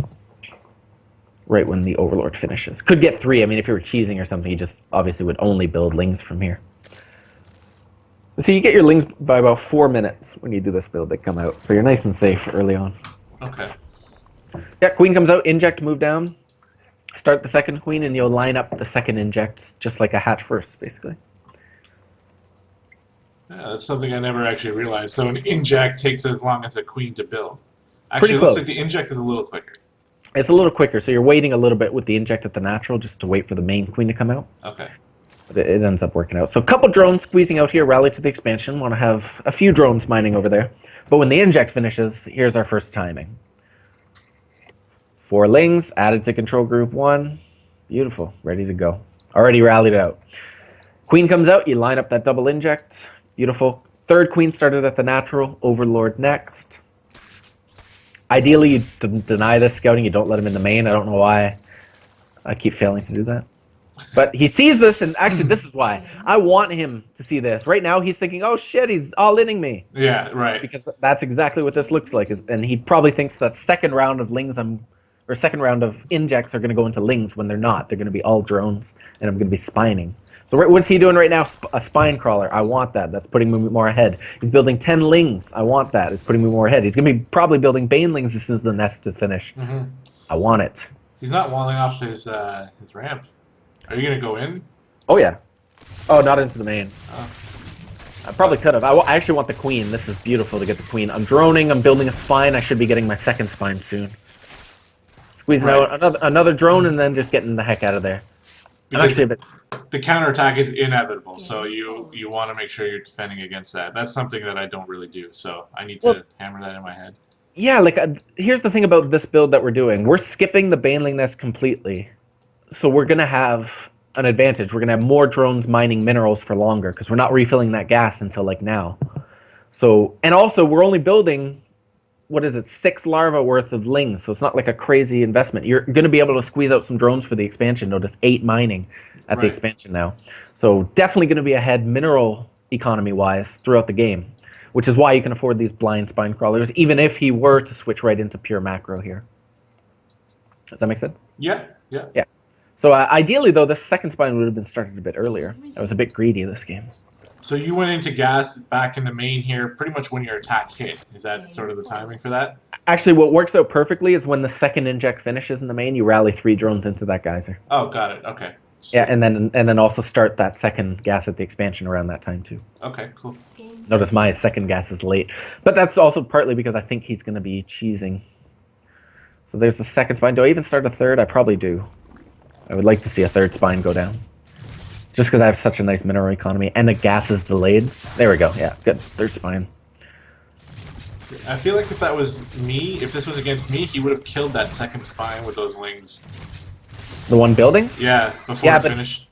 right when the Overlord finishes. Could get 3. I mean, if you were cheesing or something, you just obviously would only build Lings from here. So you get your Lings by about 4 minutes when you do this build. They come out, so you're nice and safe early on. Okay. Yeah, Queen comes out, inject, move down. Start the second Queen, and you'll line up the second inject, just like a hatch first, basically. Yeah, that's something I never actually realized. So an inject takes as long as a Queen to build. Actually, it looks like the inject is a little quicker. It's a little quicker, so you're waiting a little bit with the inject at the natural just to wait for the main Queen to come out. Okay. But it ends up working out. So a couple drones squeezing out here, rally to the expansion. Want to have a few drones mining over there. But when the inject finishes, here's our first timing. 4 Lings added to control group 1. Beautiful. Ready to go. Already rallied out. Queen comes out. You line up that double inject. Beautiful. Third Queen started at the natural. Overlord next. Ideally, you deny this scouting. You don't let him in the main. I don't know why I keep failing to do that. But he sees this, and actually, this is why. I want him to see this. Right now, he's thinking, oh, shit, he's all-inning me. Yeah, right. Because that's exactly what this looks like. And he probably thinks that second round of Lings, or second round of injects are going to go into Lings when they're not. They're going to be all drones, and I'm going to be spining. So what's he doing right now? A spine crawler. I want that. That's putting me more ahead. He's building 10 Lings. I want that. It's putting me more ahead. He's going to be probably building Banelings as soon as the nest is finished. Mm-hmm. I want it. He's not walling off his ramp. Are you going to go in? Oh, yeah. Oh, not into the main. Oh. I probably could have. I actually want the queen. This is beautiful to get the queen. I'm droning. I'm building a spine. I should be getting my second spine soon. Squeezing Right. out another drone and then just getting the heck out of there. I'm Because actually a bit... the counterattack is inevitable, so you want to make sure you're defending against that. That's something that I don't really do, so I need to hammer that in my head. Yeah, like, here's the thing about this build that we're doing. We're skipping the Baneling Nest completely. So we're going to have an advantage. We're going to have more drones mining minerals for longer because we're not refilling that gas until, like, now. So, and also, we're only building, what is it, 6 larvae worth of lings. So it's not like a crazy investment. You're going to be able to squeeze out some drones for the expansion. Notice 8 mining at the expansion now. So definitely going to be ahead mineral economy-wise throughout the game. Which is why you can afford these blind spine crawlers, even if he were to switch right into pure macro here. Does that make sense? Yeah. Yeah. So ideally, though, the second spine would have been started a bit earlier. I was a bit greedy this game. So you went into gas back in the main here pretty much when your attack hit. Is that sort of the timing for that? Actually, what works out perfectly is when the second inject finishes in the main, you rally 3 drones into that geyser. Oh, got it. Okay. So, yeah, and then also start that second gas at the expansion around that time, too. Okay, cool. Notice my second gas is late. But that's also partly because I think he's going to be cheesing. So there's the second spine. Do I even start a third? I probably do. I would like to see a third spine go down. Just because I have such a nice mineral economy. And the gas is delayed. There we go. Yeah, good. Third spine. I feel like if that was me, if this was against me, he would have killed that second spine with those lings. The one building? Yeah, before it finished.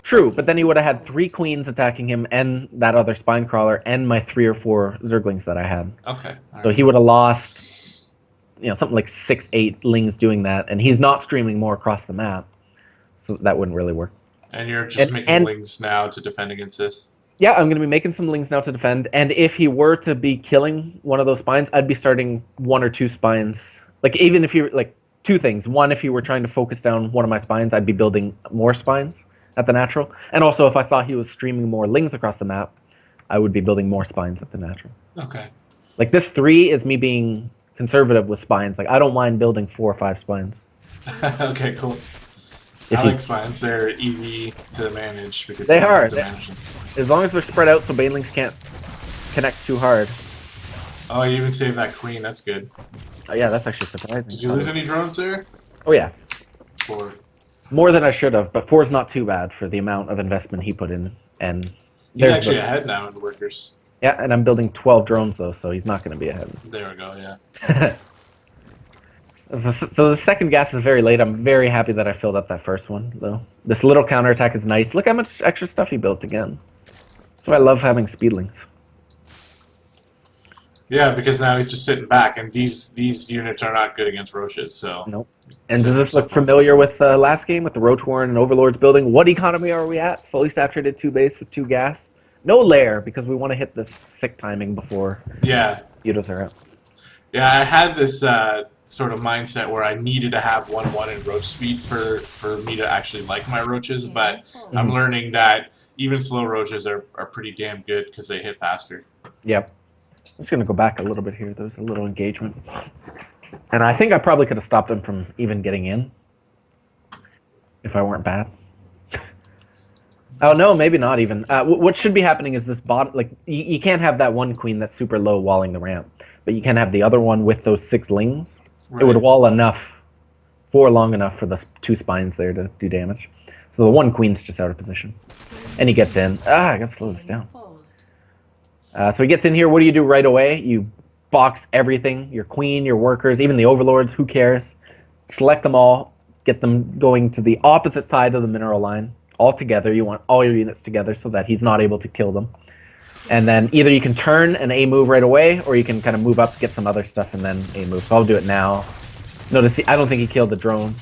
True, but then he would have had 3 queens attacking him and that other spine crawler and my 3 or 4 zerglings that I had. Okay. So he would have lost, something like 6, 8 lings doing that, and he's not streaming more across the map, so that wouldn't really work. And you're just making lings now to defend against this? Yeah, I'm going to be making some lings now to defend, and if he were to be killing one of those spines, I'd be starting 1 or 2 spines. Like, even if you, 2 things. One, if you were trying to focus down one of my spines, I'd be building more spines at the natural. And also, if I saw he was streaming more lings across the map, I would be building more spines at the natural. Okay. Like, this 3 is me being conservative with spines. Like, I don't mind building 4 or 5 spines. Okay, cool. I like spines. They're easy to manage because they are. As long as they're spread out so banelings can't connect too hard. Oh, you even saved that queen. That's good. Oh, yeah, that's actually surprising. Did you lose any drones there? Oh, yeah. 4. More than I should have, but 4 is not too bad for the amount of investment he put in. And he's actually ahead now in workers. Yeah, and I'm building 12 drones, though, so he's not going to be ahead. There we go, yeah. So the second gas is very late. I'm very happy that I filled up that first one, though. This little counterattack is nice. Look how much extra stuff he built again. So I love having speedlings. Yeah, because now he's just sitting back, and these units are not good against roaches, so... Nope. And does this look familiar with last game, with the Roach Warren and Overlords building? What economy are we at? Fully saturated 2 base with 2 gas. No lair, because we want to hit this sick timing before Udos are out. Yeah, I had this sort of mindset where I needed to have 1-1 in roach speed for me to actually like my roaches, but I'm learning that even slow roaches are pretty damn good because they hit faster. Yep. I'm just going to go back a little bit here. There's a little engagement. And I think I probably could have stopped him from even getting in if I weren't bad. Oh, no, maybe not even. What should be happening is this bot, like, you can't have that one queen that's super low walling the ramp, but you can have the other one with those 6 lings. Right. It would wall enough, long enough for the 2 spines there to do damage. So the one queen's just out of position. And he gets in. I gotta slow this down. So he gets in here. What do you do right away? You box everything, your queen, your workers, even the overlords, who cares? Select them all, get them going to the opposite side of the mineral line. All together. You want all your units together so that he's not able to kill them. And then either you can turn and A move right away, or you can kind of move up, get some other stuff, and then A move. So I'll do it now. Notice, I don't think he killed the drone.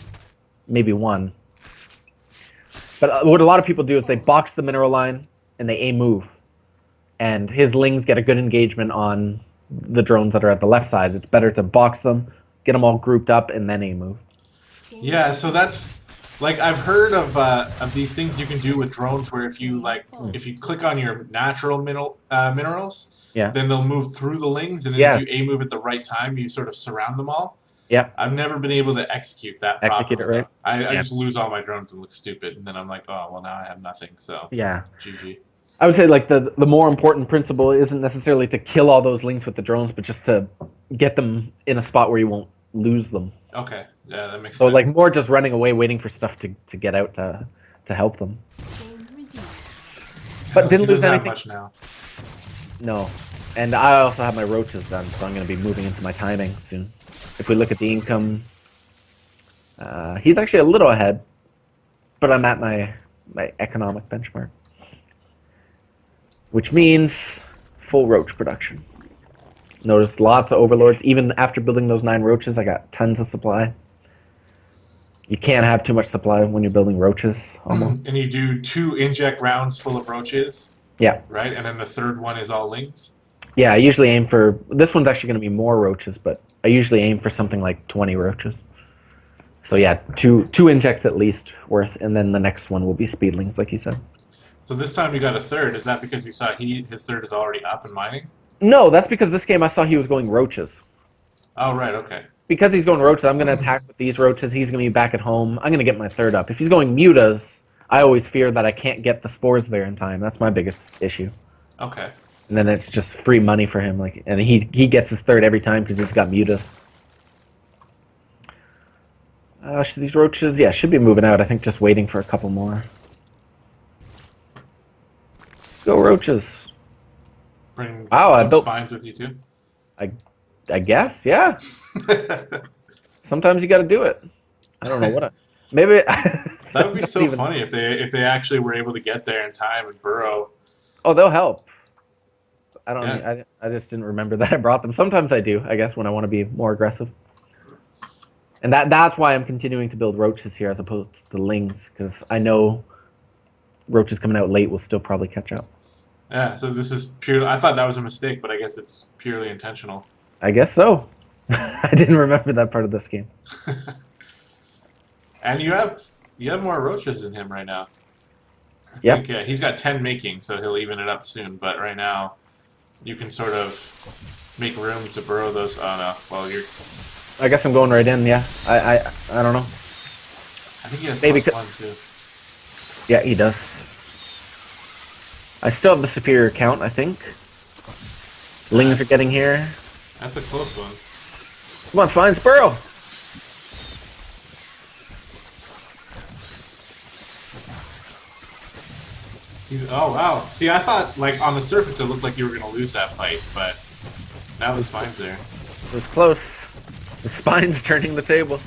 Maybe 1. But what a lot of people do is they box the mineral line, and they A move. And his lings get a good engagement on the drones that are at the left side. It's better to box them, get them all grouped up, and then A move. Yeah, so that's... Like, I've heard of these things you can do with drones where if you click on your natural minerals, then they'll move through the lings, and then if you A-move at the right time, you sort of surround them all. Yeah. I've never been able to execute that properly. Execute it right? I just lose all my drones and look stupid, and then I'm like, oh, well, now I have nothing, so yeah. GG. I would say like the more important principle isn't necessarily to kill all those lings with the drones, but just to get them in a spot where you won't lose them. Okay, yeah, that makes So like sense. more just running away, waiting for stuff to get out to help them. But He didn't lose doesn't have anything. much now. No, and I also have my roaches done, so I'm going to be moving into my timing soon. If we look at the income, he's actually a little ahead, but I'm at my economic benchmark, which means full roach production. Notice lots of overlords. Even after building those 9 roaches, I got tons of supply. You can't have too much supply when you're building roaches, almost. And you do 2 inject rounds full of roaches, Yeah. right? And then the third one is all lings? Yeah, I usually aim for... This one's actually going to be more roaches, but I usually aim for something like 20 roaches. So yeah, two injects at least worth, and then the next one will be speedlings, like you said. So this time you got a third. Is that because you saw his third is already up and mining? No, that's because this game I saw he was going roaches. Oh, right, okay. Because he's going roaches, I'm going to attack with these roaches. He's going to be back at home. I'm going to get my third up. If he's going mutas, I always fear that I can't get the spores there in time. That's my biggest issue. Okay. And then it's just free money for him. Like, and he gets his third every time because he's got mutas. Should these roaches? Yeah, should be moving out. I think just waiting for a couple more. Go roaches. Bring Wow, I some built- spines with you too? I guess, yeah. Sometimes you got to do it. I don't know what. Maybe That would be so funny if they actually were able to get there in time and burrow. Oh, they'll help. I don't. Yeah. I just didn't remember that I brought them. Sometimes I do. I guess when I want to be more aggressive. And that's why I'm continuing to build roaches here as opposed to lings, because I know roaches coming out late will still probably catch up. Yeah, so this is purely... I thought that was a mistake, but I guess it's purely intentional. I guess so. I didn't remember that part of this game. And you have more roaches than him right now. I Yep. think, he's got 10 making, so he'll even it up soon. But right now, you can sort of make room to burrow those. Oh no, well you're... I guess I'm going right in. Yeah. I don't know. I think he has Maybe +1 too. Yeah, he does. I still have the superior count, I think. Lings are getting here. That's a close one. Come on, Spines, burrow! Oh wow! See, I thought like on the surface it looked like you were gonna lose that fight, but now the spine's there. It was close. The Spine's turning the table.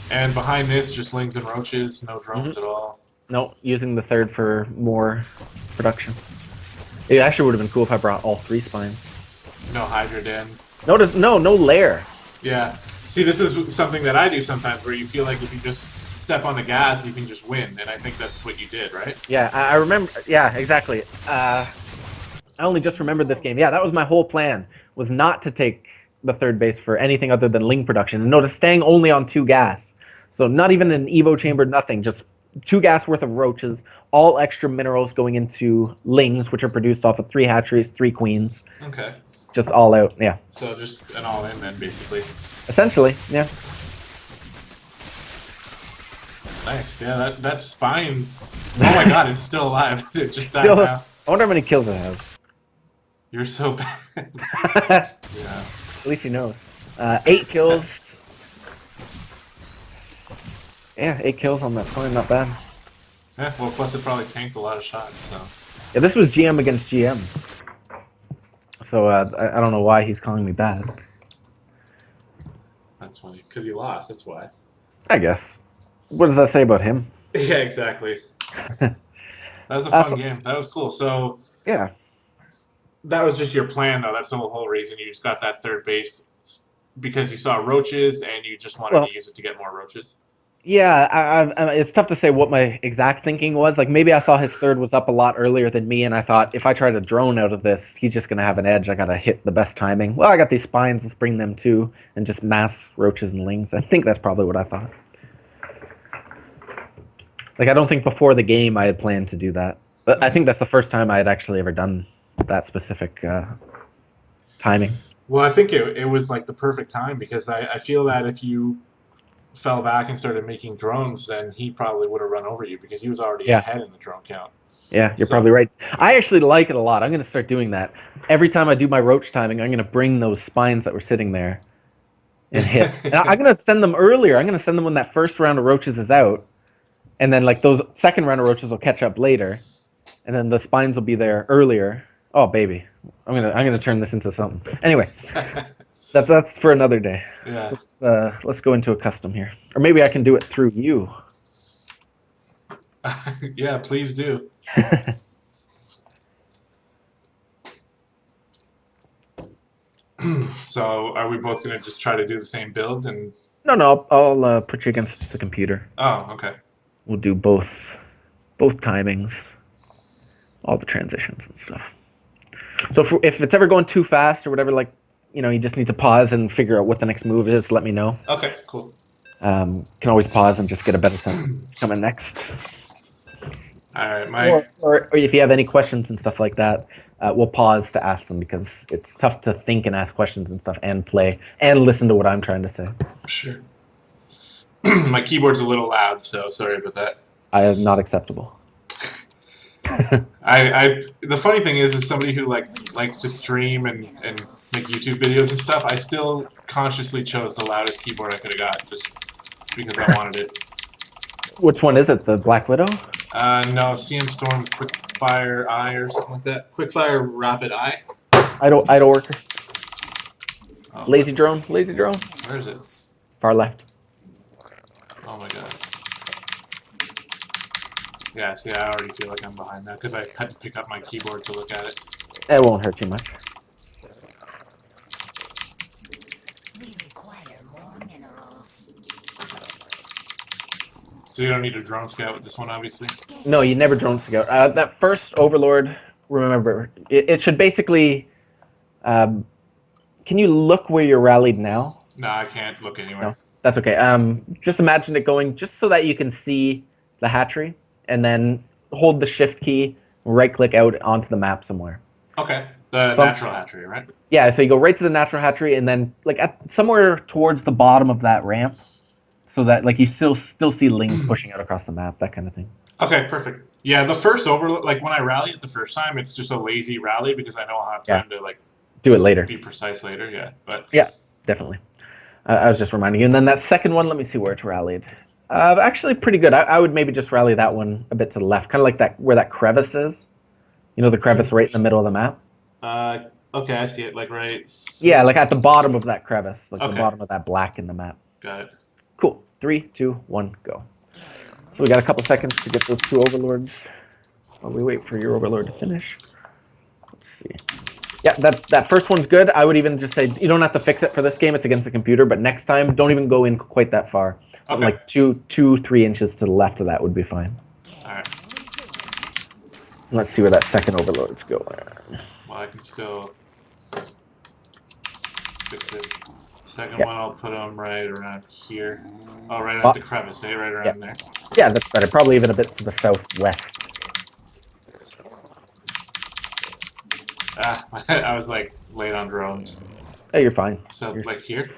And behind this, just lings and roaches, no drones at all. No, using the third for more production. It actually would have been cool if I brought all 3 Spines. No Hydra Den. No lair. Yeah. See, this is something that I do sometimes, where you feel like if you just step on the gas, you can just win, and I think that's what you did, right? Yeah, I remember. Yeah, exactly. I only just remembered this game. Yeah, that was my whole plan, was not to take the third base for anything other than ling production. And notice staying only on 2 gas. So not even an Evo chamber, nothing. Just 2 gas worth of roaches, all extra minerals going into lings, which are produced off of 3 hatcheries, 3 queens. Okay. Just all out, yeah. So just an all-in then, basically. Essentially, yeah. Nice. Yeah, that spine... Oh my god, it's still alive. It just died Still, now. I wonder how many kills I have. You're so bad. Yeah. At least he knows. 8 kills. Yeah, 8 kills on that spine, not bad. Yeah, well, plus it probably tanked a lot of shots, so... Yeah, this was GM against GM. So I don't know why he's calling me bad. That's funny. Because he lost, that's why. I guess. What does that say about him? Yeah, exactly. That was a fun game. That was cool. So... Yeah. That was just your plan, though. That's the whole reason. You just got that third base because you saw roaches and you just wanted to use it to get more roaches. Yeah, it's tough to say what my exact thinking was. Like, maybe I saw his third was up a lot earlier than me, and I thought, if I try to drone out of this, he's just going to have an edge. I got to hit the best timing. Well, I got these spines. Let's bring them too, and just mass roaches and lings. I think that's probably what I thought. Like, I don't think before the game I had planned to do that. But I think that's the first time I had actually ever done that specific timing. Well, I think it was like the perfect time because I feel that if you fell back and started making drones, then he probably would have run over you because he was already ahead in the drone count. Yeah, you're So- probably right. I actually like it a lot. I'm going to start doing that. Every time I do my roach timing, I'm going to bring those spines that were sitting there and hit. And I'm going to send them earlier. I'm going to send them when that first round of roaches is out. And then like those second round of roaches will catch up later. And then the spines will be there earlier. Oh baby. I'm gonna turn this into something. Anyway, that's for another day. Yeah. Let's go into a custom here. Or maybe I can do it through you. Yeah, please do. So, are we both going to just try to do the same build? And No, I'll put you against the computer. oh, okay. We'll do both timings, all the transitions and stuff. So if it's ever going too fast or whatever, like, you just need to pause and figure out what the next move is, let me know. Okay, cool. Can always pause and just get a better sense of what's coming next. All right, Mike. Or if you have any questions and stuff like that, we'll pause to ask them because it's tough to think and ask questions and stuff and play and listen to what I'm trying to say. Sure. My keyboard's a little loud, so sorry about that. I am not acceptable. The funny thing is, as somebody who likes to stream and make YouTube videos and stuff, I still consciously chose the loudest keyboard I could have got just because I wanted it. Which one is it? The Black Widow? No, CM Storm Quickfire Eye or something like that. Quickfire Rapid Eye. Idle worker. Oh, Lazy drone. where is it? Far left. Oh my god. Yeah, see, I already feel like I'm behind that because I had to pick up my keyboard to look at it. It won't hurt too much. We require more minerals. So you don't need a drone scout with this one, obviously. No, you never drone scout. That first Overlord, remember, it should basically... can you look where you're rallied now? No, I can't look anywhere. No, that's okay. Just imagine it going just so that you can see the hatchery, and then hold the shift key, right-click out onto the map somewhere. Okay, the natural hatchery, right? Yeah, so you go right to the natural hatchery, and then like somewhere towards the bottom of that ramp, so that like you still see lings pushing out across the map, that kind of thing. Okay, perfect. Yeah, the first overload, like when I rally it the first time, it's just a lazy rally because I know I'll have time to like do it later. Be precise later, yeah. But yeah, definitely. I was just reminding you. And then that second one, let me see where it's rallied. Actually, pretty good. I would maybe just rally that one a bit to the left, kind of like that where that crevice is. You know, the crevice right in the middle of the map. Okay, I see it. Like right. Yeah, like at the bottom of that crevice, like the bottom of that black in the map. Got it. Cool. 3, 2, 1, go. So we got a couple seconds to get those two overlords while we wait for your overlord to finish. Let's see. Yeah, that first one's good. I would even just say you don't have to fix it for this game. It's against the computer, but next time, don't even go in quite that far. Something like 2-3 inches to the left of that would be fine. All right. Let's see where that second overlord's going. Well, I can still fix it. Second one, I'll put them right around here. Oh, right at the crevice, eh? Right around there. Yeah, that's better. Probably even a bit to the southwest. I was like late on drones. Hey, you're fine. So you're... like here?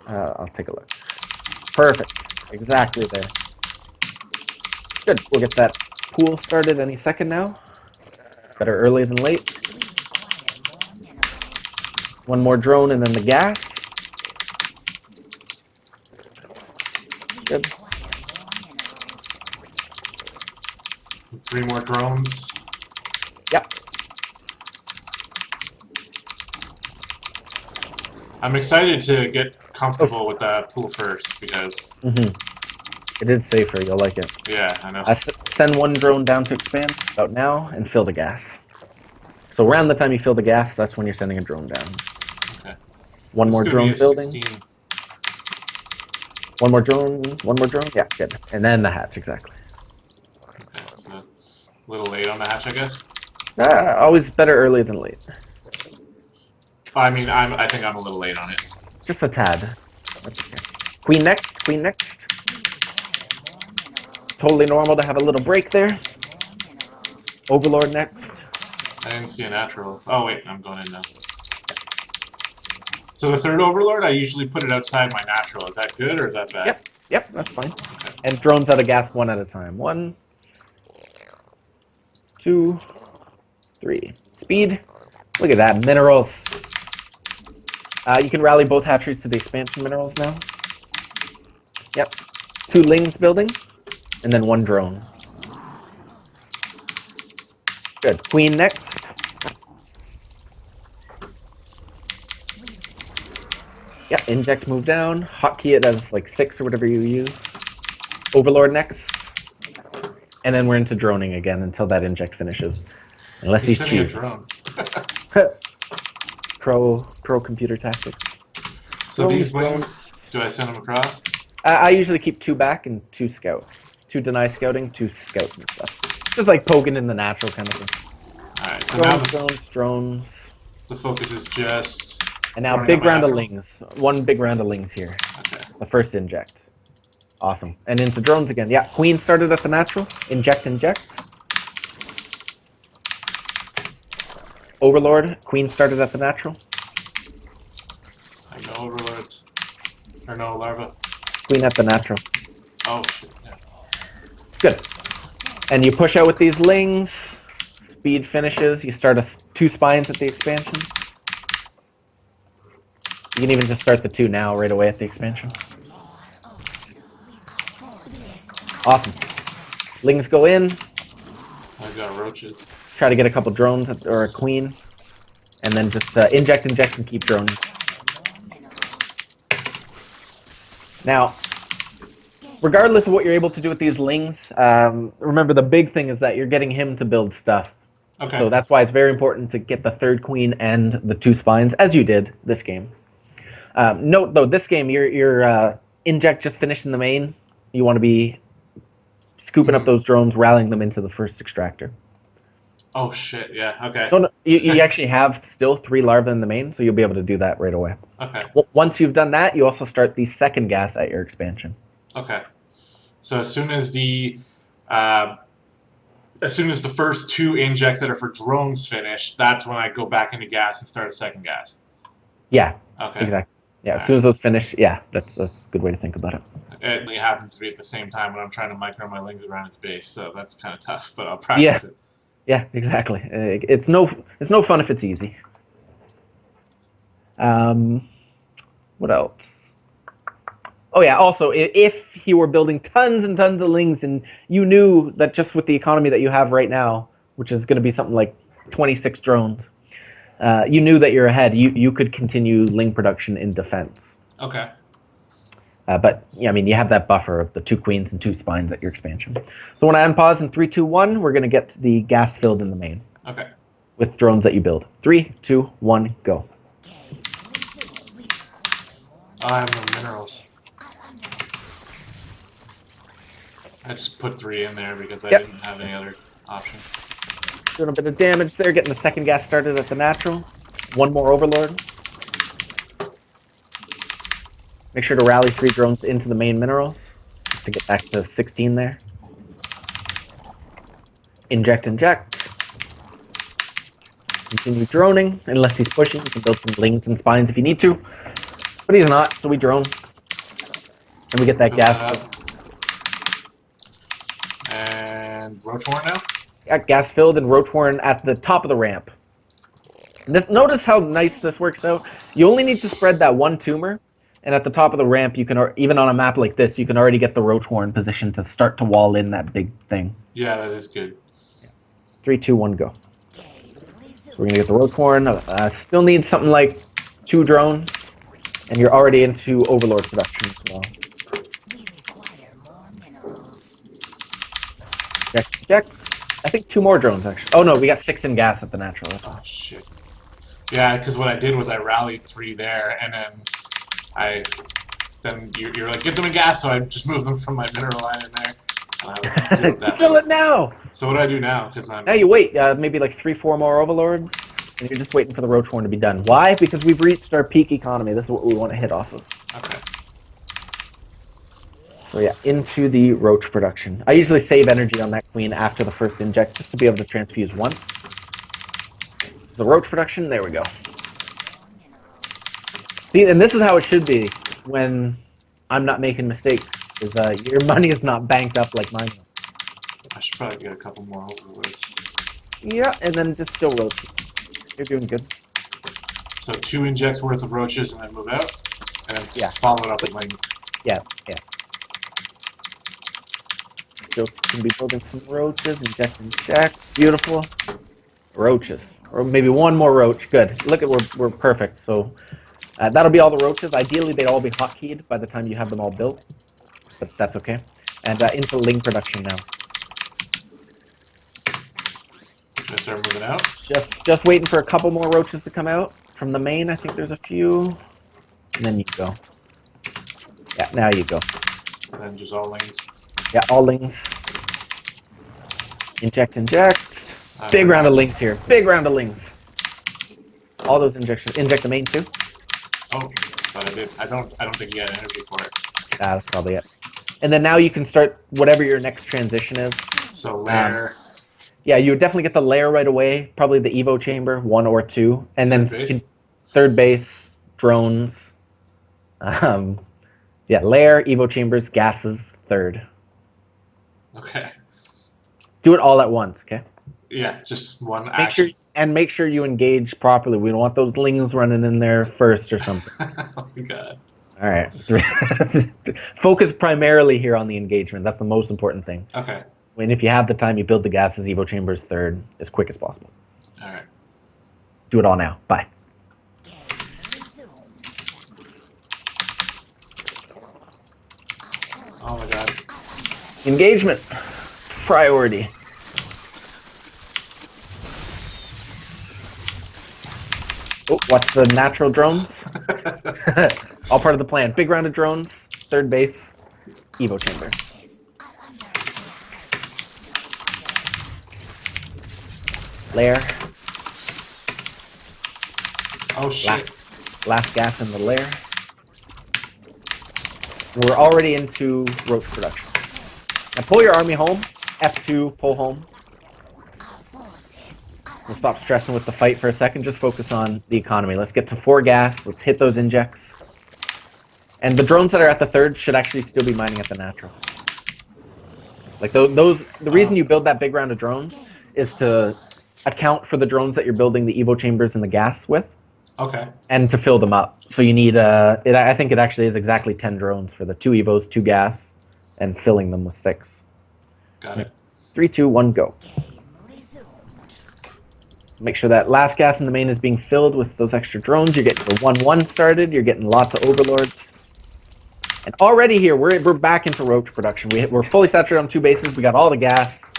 I'll take a look. Perfect. Exactly there. Good. We'll get that pool started any second now. Better early than late. One more drone and then the gas. Good. 3 more drones. Yep. I'm excited to get comfortable with that pool first because it is safer. You'll like it. Yeah, I know. Send one drone down to expand about now and fill the gas. So around the time you fill the gas, that's when you're sending a drone down. Okay. One more drone building. 16. One more drone. Yeah, good. And then the hatch, exactly. Okay, so a little late on the hatch, I guess. Always better early than late. I mean, I think I'm a little late on it. Just a tad. That's okay. Queen next. Totally normal to have a little break there. Overlord next. I didn't see a natural. Oh wait, I'm going in now. So the third overlord, I usually put it outside my natural. Is that good or is that bad? Yep, that's fine. Okay. And drones out of gas one at a time. 1, 2, 3. Speed. Look at that. Minerals. You can rally both hatcheries to the expansion minerals now. Yep. 2 lings building, and then 1 drone. Good. Queen next. Yep. Inject, move down. Hotkey it as like 6 or whatever you use. Overlord next. And then we're into droning again until that inject finishes. Unless he's sending a cheating. drone. Pro computer tactics. So these lings, do I send them across? I usually keep 2 back and 2 scout. 2 deny scouting, 2 scouts and stuff. Just like poking in the natural kind of thing. Alright, so now drones. the focus is just... And now big round of lings. 1 big round of lings here. Okay. The first inject. Awesome. And into drones again. Yeah, queen started at the natural. Inject, inject. Overlord, queen started at the natural. I know overlords. Or no, larva. Queen at the natural. Oh, shit. Yeah. Good. And you push out with these lings. Speed finishes. You start 2 spines at the expansion. You can even just start the 2 now, right away at the expansion. Awesome. Lings go in. I've got roaches. Try to get a couple drones or a queen. And then just inject, inject, and keep droning. Now, regardless of what you're able to do with these lings, remember the big thing is that you're getting him to build stuff. Okay. So that's why it's very important to get the 3rd queen and the 2 spines, as you did this game. Note, though, this game, your inject just finished in the main. You want to be scooping up those drones, rallying them into the first extractor. Oh, shit. Yeah, okay. No, you actually have still 3 larvae in the main, so you'll be able to do that right away. Okay. Once you've done that, you also start the 2nd gas at your expansion. Okay. So as soon as the first 2 injects that are for drones finish, that's when I go back into gas and start a 2nd gas. Yeah. Okay. Exactly. Yeah. As soon as those finish, yeah, that's a good way to think about it. It happens to be at the same time when I'm trying to micro my lings around its base, so that's kind of tough. But I'll practice it. Yeah. Exactly. It's no fun if it's easy. What else? Oh yeah. Also, if you were building tons and tons of lings, and you knew that just with the economy that you have right now, which is going to be something like 26 drones. You knew that you're ahead. You could continue ling production in defense. Okay. But yeah, I mean, you have that buffer of the 2 queens and 2 spines at your expansion. So when I unpause in 3, 2, 1, we're going to get the gas filled in the main. Okay. With drones that you build. 3, 2, 1, go. I have no minerals. I just put 3 in there because I didn't have any other option. Doing a bit of damage there, getting the 2nd gas started at the natural. 1 more overlord. Make sure to rally 3 drones into the main minerals, just to get back to 16 there. Inject, inject. Continue droning, unless he's pushing. You can build some lings and spines if you need to. But he's not, so we drone. And we get that gas. And roach horn now? Got gas filled and roach horn at the top of the ramp. Notice how nice this works out. You only need to spread that 1 tumor. And at the top of the ramp, you can, even on a map like this, you can already get the roach horn position to start to wall in that big thing. Yeah, that is good. 3, 2, 1, go. So we're gonna get the roach horn. Still need something like 2 drones, and you're already into overlord production as well. Eject. I think 2 more drones actually. Oh no, we got 6 in gas at the natural. Oh shit. Yeah, because what I did was I rallied 3 there, and then you're like, get them in gas, so I just moved them from my mineral line in there. Fill it now! So what do I do now? Because now you wait, maybe like 3, 4 more overlords, and you're just waiting for the roach horn to be done. Why? Because we've reached our peak economy. This is what we want to hit off of. Okay. So yeah, into the roach production. I usually save energy on that queen after the first inject, just to be able to transfuse once. The roach production, there we go. See, and this is how it should be when I'm not making mistakes, is your money is not banked up like mine. I should probably get a couple more overlords. Yeah, and then just still roaches. You're doing good. So 2 injects worth of roaches and then move out, and then Yeah. follow it up with lings. Yeah. Still can be building some roaches, inject. Beautiful. Roaches. Or maybe one more roach. Good. Look at we're perfect. So that'll be all the roaches. Ideally, they'd all be hotkeyed by the time you have them all built, but that's okay. And into ling production now. Should I start moving out? Just waiting for a couple more roaches to come out from the main. I think there's a few, and then you go. Yeah, now you go. And then just all lings. Yeah, all lings. Inject. Big round of lings here. Big round of lings. All those injections. Inject the main too. Oh, but I did. I don't think you had energy for it. That's probably it. And then now you can start whatever your next transition is. So lair. Yeah, you would definitely get the lair right away. Probably the Evo chamber, 1 or 2, and then third base, drones. Yeah, lair, Evo chambers, gases, third. Okay. Do it all at once, okay? Yeah, just one action. Make sure you engage properly. We don't want those lings running in there first or something. Oh my god. All right. Focus primarily here on the engagement. That's the most important thing. Okay. And if you have the time, you build the gases, Evo chambers, third, as quick as possible. All right. Do it all now. Bye. Oh my god. Engagement. Priority. Oh, watch the natural drones. All part of the plan. Big round of drones. Third base. Evo chamber. Lair. Oh shit. Last gas in the lair. We're already into roach production. Now pull your army home. F2, pull home. We'll stop stressing with the fight for a second. Just focus on the economy. Let's get to 4 gas. Let's hit those injects. And the drones that are at the third should actually still be mining at the natural. Like those, the reason you build that big round of drones is to account for the drones that you're building the Evo chambers and the gas with. Okay. And to fill them up. So you need, I think it actually is exactly 10 drones for the 2 Evos, 2 gas, and filling them with 6. Got it. 3, 2, 1, go. Make sure that last gas in the main is being filled with those extra drones. You're getting the 1-1 started. You're getting lots of overlords. And already here, we're back into roach production. We're fully saturated on 2 bases. We got all the gas.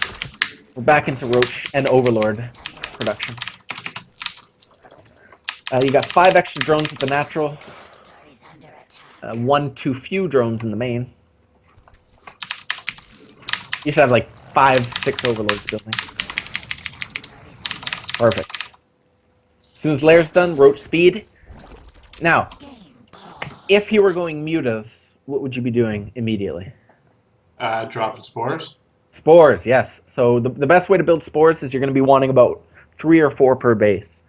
We're back into roach and overlord production. You got 5 extra drones with the natural. 1 too few drones in the main. You should have like 5, 6 overlords building. Perfect. As soon as lair's done, roach speed. Now, if you were going mutas, what would you be doing immediately? Dropping spores. Spores, yes. So the best way to build spores is you're going to be wanting about 3 or 4 per base.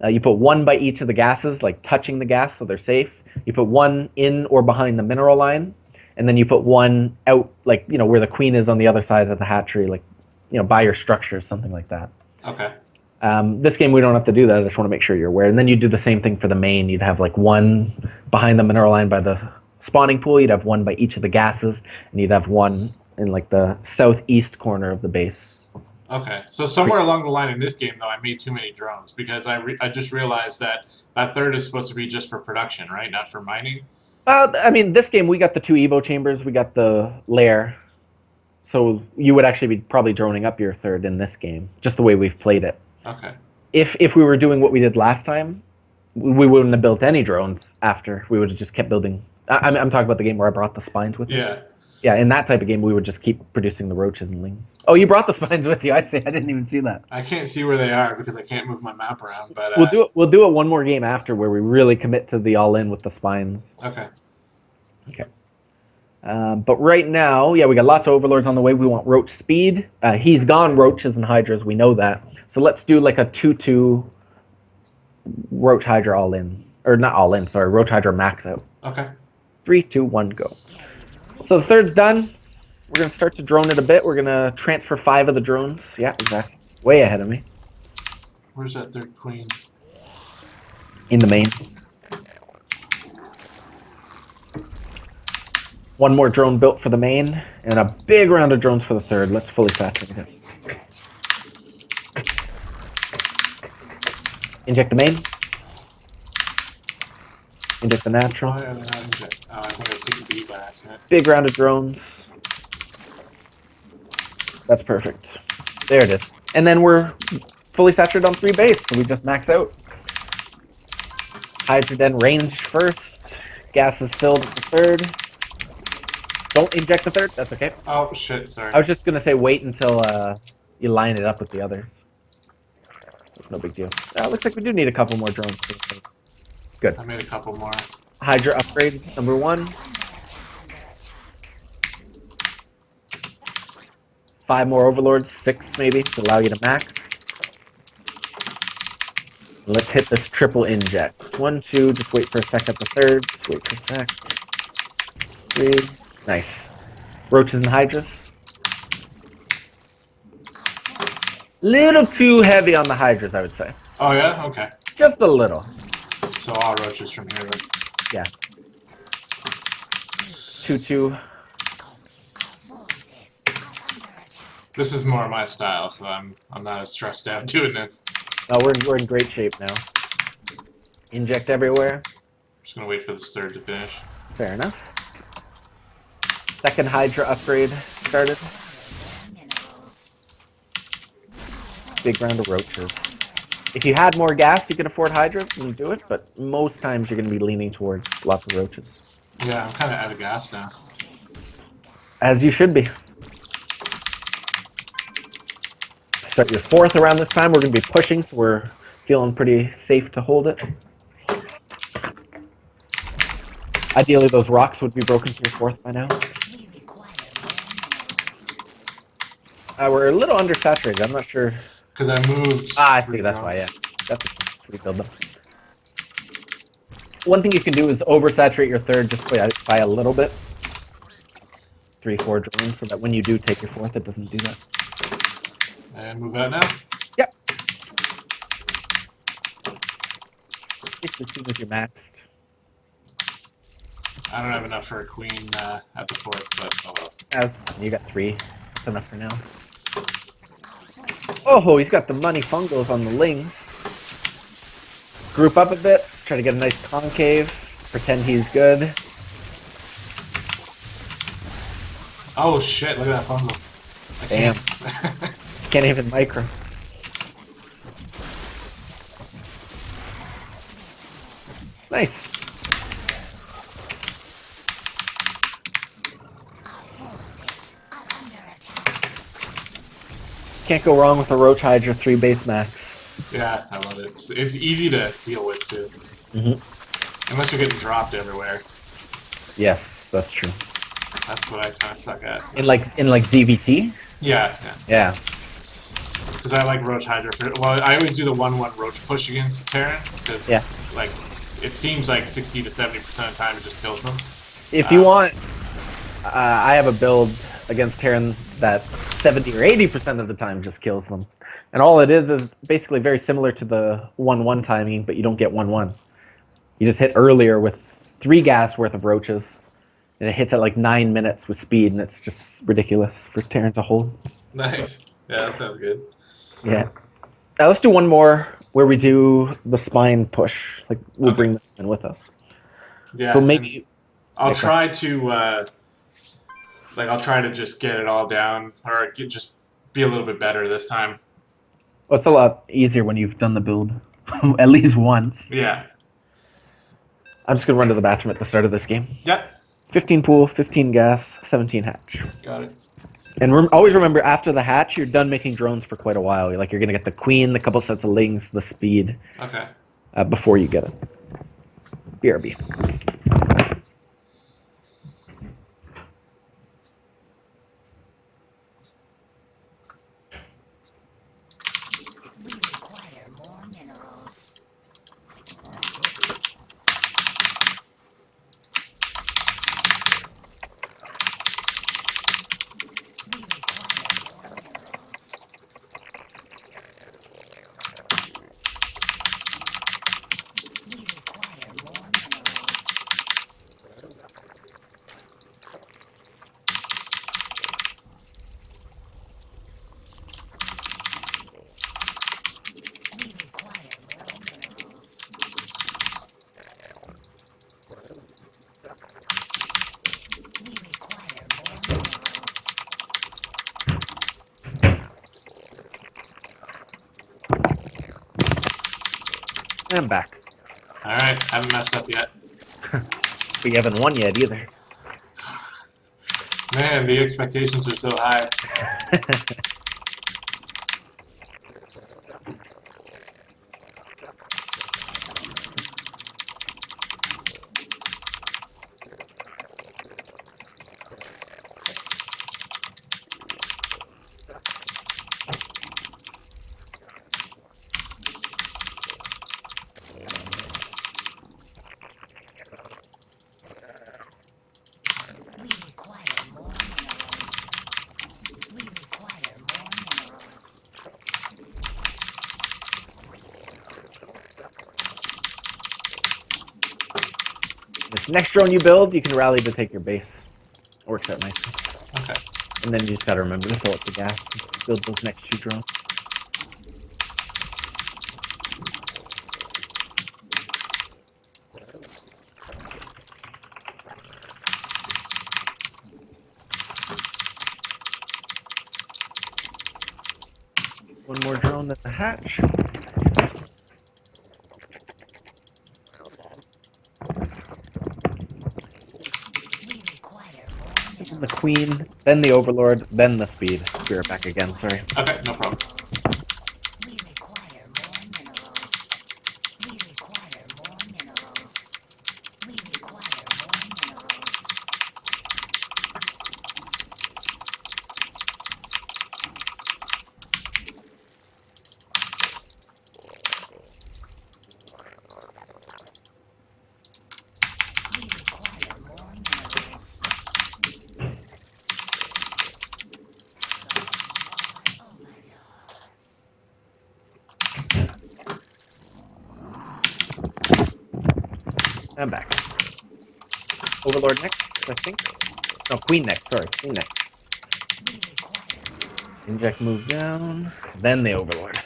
You put 1 by each of the gases, like touching the gas so they're safe. You put 1 in or behind the mineral line, and then you put 1 out, like, you know, where the queen is on the other side of the hatchery, like, you know, by your structures, something like that. Okay. This game we don't have to do that. I just want to make sure you're aware. And then you do the same thing for the main. You'd have like 1 behind the mineral line by the spawning pool. You'd have 1 by each of the gases, and you'd have 1 in like the southeast corner of the base. Okay, so somewhere along the line in this game, though, I made too many drones because I just realized that third is supposed to be just for production, right? Not for mining? I mean, this game, we got the 2 Evo chambers, we got the lair. So you would actually be probably droning up your third in this game, just the way we've played it. Okay. If we were doing what we did last time, we wouldn't have built any drones after. We would have just kept building. I'm talking about the game where I brought the spines with me. Yeah. Yeah, in that type of game, we would just keep producing the roaches and lings. Oh, you brought the spines with you. I see. I didn't even see that. I can't see where they are because I can't move my map around. But We'll do it one more game after where we really commit to the all-in with the spines. Okay. Okay. But right now, yeah, we got lots of overlords on the way. We want roach speed. He's gone roaches and hydras. We know that. So let's do like a 2-2 roach hydra all-in. Or not all-in, sorry. Roach hydra max out. Okay. 3, 2, 1, go. So the third's done. We're going to start to drone it a bit. We're going to transfer 5 of the drones. Yeah, exactly. Way ahead of me. Where's that third queen? In the main. One more drone built for the main, and a big round of drones for the third. Let's fully saturate it. Inject the main. Inject the natural. Oh, yeah, not inject. Oh, I think I was taking B by accident. Big round of drones. That's perfect. There it is. And then we're fully saturated on 3 base, so we just max out. Hydrogen range first. Gas is filled at the third. Don't inject the third. That's okay. Oh, shit, sorry. I was just going to say wait until you line it up with the others. That's no big deal. Looks like we do need a couple more drones. Good. I made a couple more. Hydra upgrade number 1. 5 more overlords, 6 maybe, to allow you to max. Let's hit this triple inject. 1, 2, just wait for a sec at the third. Just wait for a sec. 3, nice. Roaches and hydras. Little too heavy on the hydras, I would say. Oh, yeah? Okay. Just a little. So all roaches from here, then. Yeah. 2-2. This is more my style, so I'm not as stressed out doing this. Oh, we're in great shape now. Inject everywhere. Just gonna wait for this third to finish. Fair enough. Second Hydra upgrade started. Big round of roaches. If you had more gas, you could afford Hydras and do it, but most times you're going to be leaning towards lots of roaches. Yeah, I'm kind of out of gas now. As you should be. Start your 4th around this time. We're going to be pushing, so we're feeling pretty safe to hold it. Ideally, those rocks would be broken to your 4th by now. We're a little undersaturated. I'm not sure. Because I moved. I see. That's why. Yeah, that's what we build them. One thing you can do is oversaturate your 3rd just by a little bit. 3, 4 drones, so that when you do take your 4th, it doesn't do that. And move out now. Yep. Basically, as soon as you're maxed. I don't have enough for a queen at the 4th, but oh well. That's fine. You got 3. That's enough for now. Oh, he's got the money fungos on the lings. Group up a bit. Try to get a nice concave. Pretend he's good. Oh shit, look at that fungal. Damn. Can't even micro. Nice. Can't go wrong with a Roach Hydra 3 base max. Yeah, I love it. It's easy to deal with too. Mm-hmm. Unless you're getting dropped everywhere. Yes, that's true. That's what I kind of suck at. In like ZvT? Yeah. Yeah. Because I like Roach Hydra. Well, I always do the 1-1 Roach push against Terran. Because, like, it seems like 60 to 70% of the time it just kills them. If you want, I have a build against Terran that 70 or 80% of the time just kills them. And all it is basically very similar to the 1-1 timing, but you don't get 1-1. You just hit earlier with 3 gas worth of roaches. And it hits at like 9 minutes with speed, and it's just ridiculous for Terran to hold. Nice. Yeah, that sounds good. Yeah. Now let's do one more where we do the spine push. Like we'll bring the spine with us. Yeah. So maybe I'll try to I'll try to just get it all down, or just be a little bit better this time. Well, it's a lot easier when you've done the build at least once. Yeah. I'm just gonna run to the bathroom at the start of this game. Yeah. 15 pool, 15 gas, 17 hatch. Got it. And always remember, after the hatch, you're done making drones for quite a while. You're gonna get the queen, the couple sets of lings, the speed. Okay. Before you get it. BRB. We require more minerals. We require more minerals. I'm back. Alright, haven't messed up yet. But you haven't won yet either. Man, the expectations are so high. We require more minerals. We require more minerals. This next drone you build, you can rally to take your base. Works out nicely. Okay. And then you just gotta remember to fill up the gas. Build those next 2 drones. One more drone at the hatch. We require more This is minerals. the queen, then the overlord, then the speed. Be right back again, sorry. Okay, no problem. We require more minerals. We require more minerals. We require more minerals. We require more minerals. I'm back. Overlord next, I think. No, queen next, sorry. Queen next. We require Inject move down, then the overlord.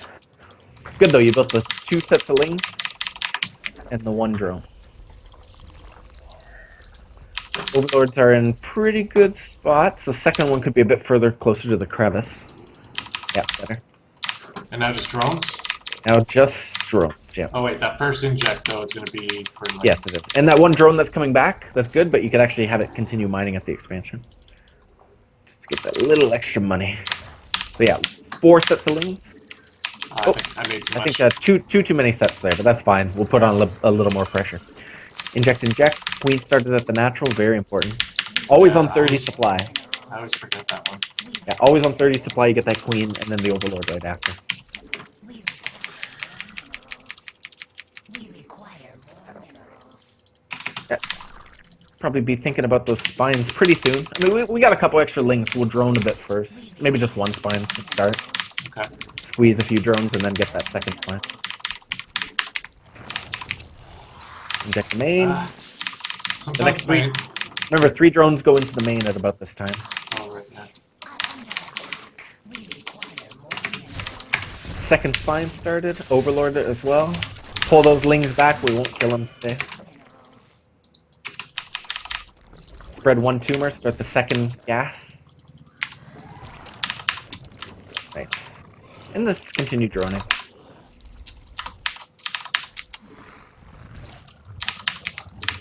It's good though, you built the 2 sets of lings and the 1 drone. Overlords are in pretty good spots. The second one could be a bit further closer to the crevice. Yeah, better. And now just drones? Now just drones, yeah. Oh wait, that first inject though is going to be for like... Yes, it is. And that 1 drone that's coming back, that's good, but you could actually have it continue mining at the expansion. Just to get that little extra money. So yeah, 4 sets of lings. I think I made too I much. think too many sets there, but that's fine. We'll put on a little more pressure. Inject, inject. Queen started at the natural, very important. Always Yeah, on 30 always- supply. I always forget that one. Yeah, always on 30 supply, you get that queen, and then the overlord right after. We require more minerals. Probably be thinking about those spines pretty soon. I mean, we got a couple extra lings. We'll drone a bit first. Maybe just 1 spine to start. Okay. Squeeze a few drones and then get that second spine. Inject the main. Sometimes The next 3. main... Remember, 3 drones go into the main at about this time. Oh, right, yeah. We require more minerals. Second spine started. Overlord as well. Pull those lings back. We won't kill them today. Spread 1 tumor. Start the second gas. Nice. And let's continue droning.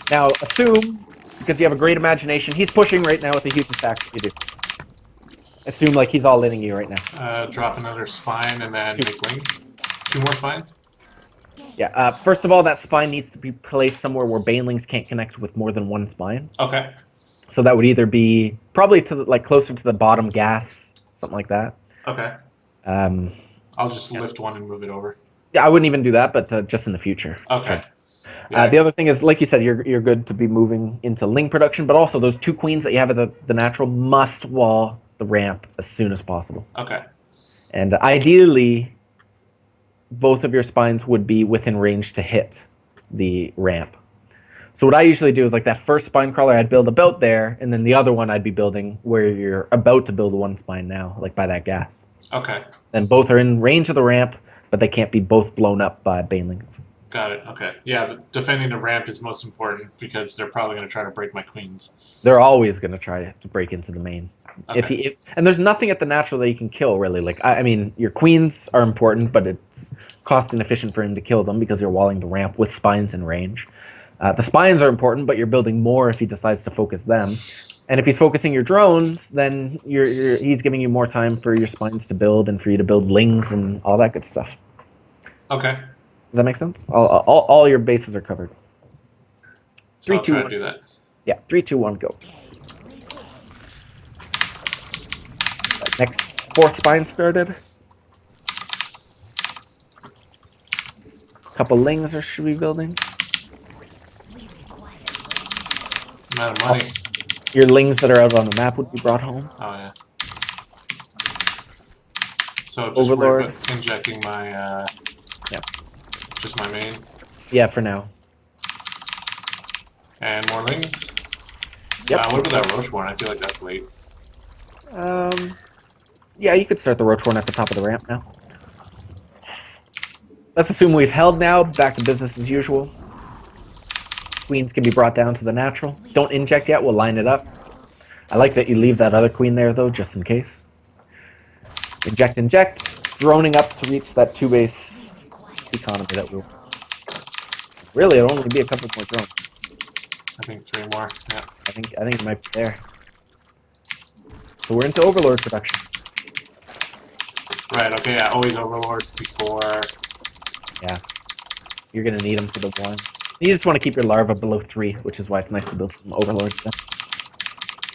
Now, assume, because you have a great imagination, he's pushing right now with a huge attack. You do. Assume like he's all inning you right now. Drop another spine and then make wings. 2 more spines? Yeah, first of all, that spine needs to be placed somewhere where banelings can't connect with more than 1 spine. Okay. So that would either be probably to the, like closer to the bottom gas, something like that. Okay. I'll just lift 1 and move it over. Yeah, I wouldn't even do that, but just in the future. Okay. Yeah. The other thing is, like you said, you're good to be moving into ling production, but also those 2 queens that you have at the natural must wall the ramp as soon as possible. Okay. And ideally, both of your spines would be within range to hit the ramp. So what I usually do is like that first spine crawler, I'd build about there, and then the other one I'd be building where you're about to build 1 spine now, like by that gas. Okay. Then both are in range of the ramp, but they can't be both blown up by banelings. Got it. Okay. Yeah, defending the ramp is most important because they're probably going to try to break my queens. They're always going to try to break into the main. Okay. And there's nothing at the natural that you can kill really. Like I mean, your queens are important, but it's cost inefficient for him to kill them because you're walling the ramp with spines in range. The spines are important, but you're building more if he decides to focus them. And if he's focusing your drones, then he's giving you more time for your spines to build and for you to build lings and all that good stuff. Okay. Does that make sense? All your bases are covered. So 3, I'll 2, try to 1. do that. Yeah, 3, 2, 1, go. Next, fourth spine started. Couple lings or should we be building? Amount of money. Your lings that are out on the map would be brought home. Oh yeah. So just worry about injecting my Yeah. just my main. Yeah, for now. And more lings. Yep. What about that roach one? I feel like that's late. Yeah, you could start the roach one at the top of the ramp now. Let's assume we've held now. Back to business as usual. Queens can be brought down to the natural. Don't inject yet. We'll line it up. I like that you leave that other queen there, though, just in case. Inject, inject. Droning up to reach that 2-base economy that we'll... Really, it'll only be a couple more drones. I think 3 more. Yeah. I think it might be there. So we're into Overlord production. Right. Okay. Yeah. Always overlords before. Yeah. You're gonna need them for the 1. You just want to keep your larva below 3, which is why it's nice to build some Overlords then.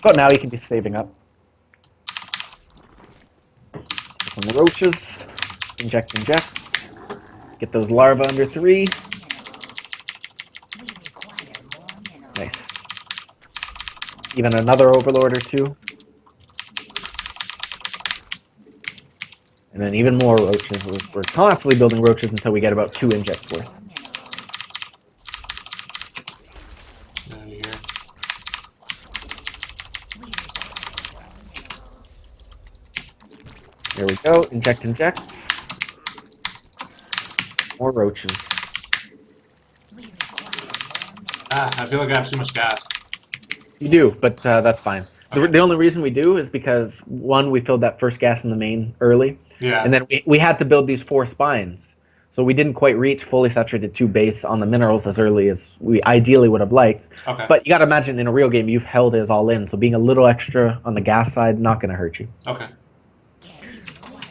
But now you can be saving up. Some roaches. Inject, inject. Get those larvae under 3. Nice. Even another Overlord or 2. And then even more roaches. We're constantly building roaches until we get about 2 injects worth. Out of here. There we go. Inject, inject. More roaches. I feel like I have too much gas. You do, but that's fine. Okay. The only reason we do is because, 1, we filled that first gas in the main early. Yeah. And then we had to build these 4 spines. So we didn't quite reach fully saturated 2 base on the minerals as early as we ideally would have liked. Okay. But you got to imagine in a real game, you've held it all in. So being a little extra on the gas side, not going to hurt you. Okay.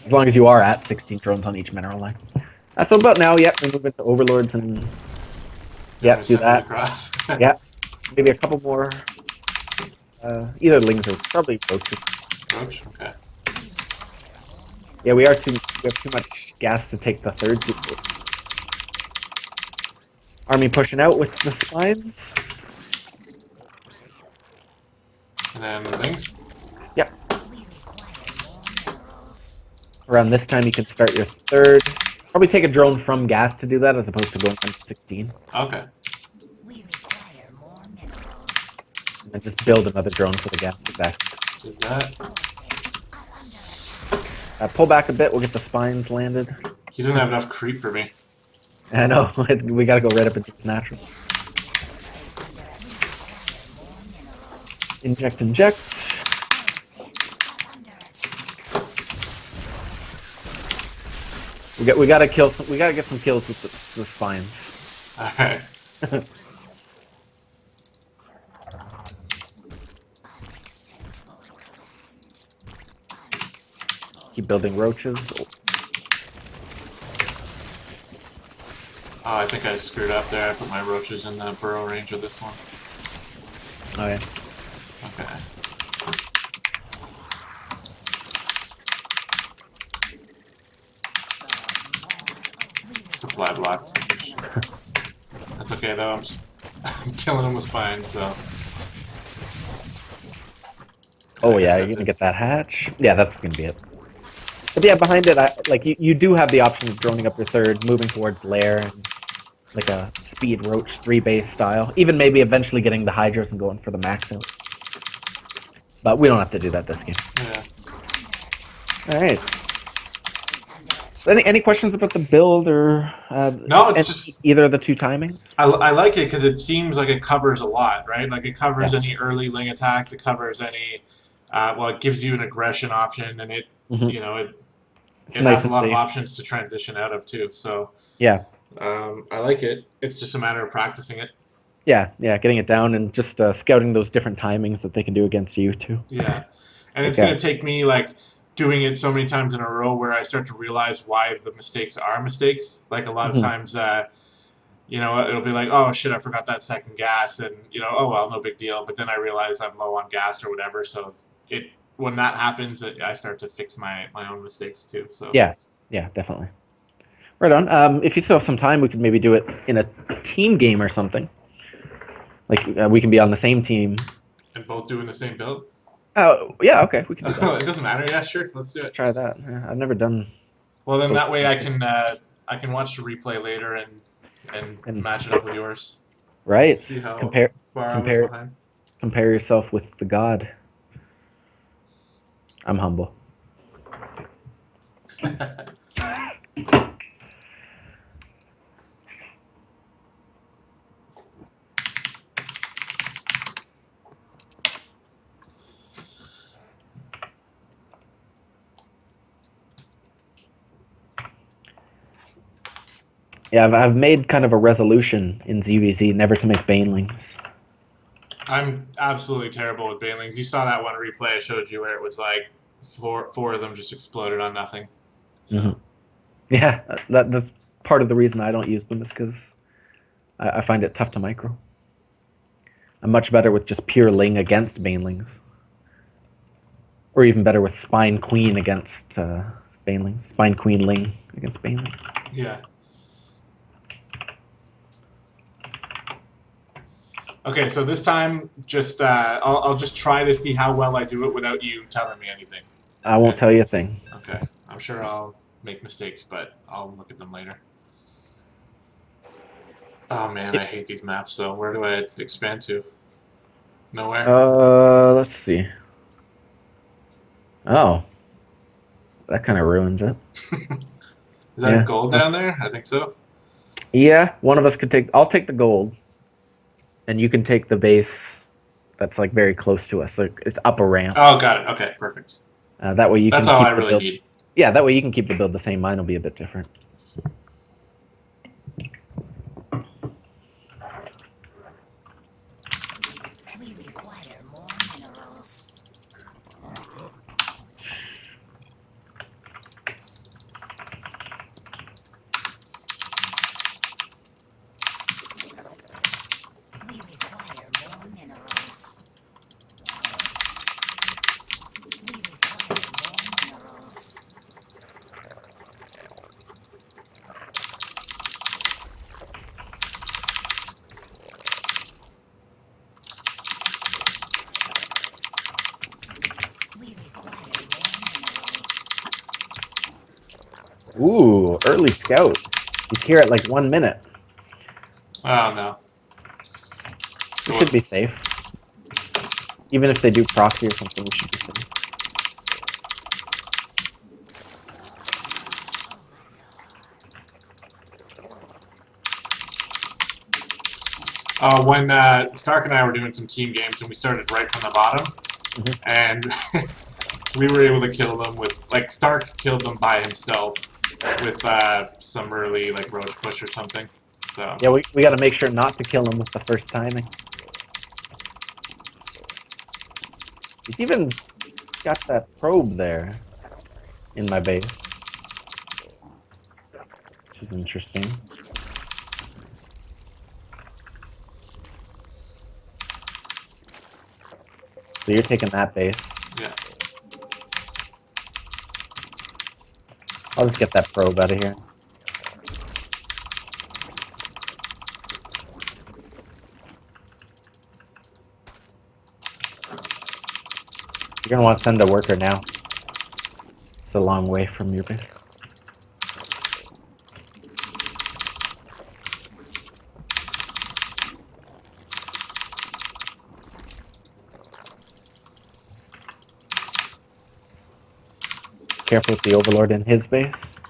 As long as you are at 16 drones on each mineral line. So about now, yep, we move into Overlords and... Yep, do that. Across. Yeah, maybe a couple more. Either lings or probably roaches. Roach. Okay. Yeah, we have too much gas to take the 3rd. Army pushing out with the spines. And then lings. Yep. Around this time, you can start your 3rd. Probably take a drone from gas to do that, as opposed to going from 16. Okay. And then just build another drone for the gas back. Did that. Pull back a bit. We'll get the spines landed. He doesn't have enough creep for me. I know. We got to go right up into his natural. Inject, inject. We gotta kill some. We gotta get some kills with the spines. All right. Keep building roaches. Oh, I think I screwed up there. I put my roaches in the burrow range of this one. Oh yeah. Okay. Supply blocked. That's okay though. I'm killing them with spines, so. Oh I guess yeah, you're that's gonna it. get that hatch. Yeah, that's gonna be it. But yeah, behind it, you do have the option of droning up your 3rd, moving towards lair, and like a speed roach 3-base style. Even maybe eventually getting the hydras and going for the max out. But we don't have to do that this game. Yeah. All right. Any questions about the build or No, it's just either of the 2 timings? I like it because it seems like it covers a lot, right? Like it covers any early ling attacks. It covers any Well, it gives you an aggression option, and it Mhm. you know It's it nice has a and lot of safe. options to transition out of too. So Yeah, I like it. It's just a matter of practicing it. yeah, yeah. Getting it down and just scouting those different timings that they can do against you too. Yeah, and it's Okay. gonna take me like doing it so many times in a row where I start to realize why the mistakes are mistakes. Like a lot of Mhm. times, it'll be like, oh shit, I forgot that second gas, and oh well, no big deal. But then I realize I'm low on gas or whatever. So it when that happens, I start to fix my own mistakes too. So Yeah, yeah, definitely. Right on. If you still have some time, we could maybe do it in a team game or something. Like we can be on the same team. and both doing the same build. Oh, yeah, okay, we can do that. It doesn't matter. Yeah, sure, let's do Let's it. tray that. Yeah, I've never done Well, then both that the way same thing. I can watch the replay later and And match it up with yours. right, See how compare, far I was compare, behind. compare yourself with the god. I'm humble. Yeah, I've made kind of a resolution in ZvZ never to make banelings. I'm absolutely terrible with banelings. You saw that one replay I showed you where it was like four of them just exploded on nothing. Hmm. So Yeah, that's part of the reason I don't use them is because I find it tough to micro. I'm much better with just pure Ling against banelings. Or even better with Spine Queen against banelings. Spine Queen Ling against baneling. yeah. Okay, so this time just I'll just try to see how well I do it without you telling me anything. I won't Okay. tell you a thing. Okay. I'm sure I'll make mistakes, but I'll look at them later. Oh man, I hate these maps. So where do I expand to? Nowhere. Let's see. Oh, that kind of ruins it. Is that Yeah. gold down there? I think so. Yeah, one of us could take. I'll take the gold, and you can take the base. That's like very close to us. Like it's up a ramp. Oh, got it. Okay, perfect. That way you That's can all keep I the really build. need. Yeah, that way you can keep the build the same. Mine will be a bit different. We require more minerals. We require more minerals. We require more minerals. We require more minerals. Ooh, early scout. He's here at like 1 minute. Oh no. We So should be safe. Even if they do proxy or something, we should be safe. when Stark and I were doing some team games and we started right from the bottom, and we were able to kill them with like Stark killed them by himself with some early like roach push or something. So Yeah, we got to make sure not to kill him with the first timing. He's even got that probe there in my base, which is interesting. So you're taking that base. yeah. I'll just get that probe out of here. You're gonna want to send a worker now. It's a long way from your base. Careful with the Overlord in his base.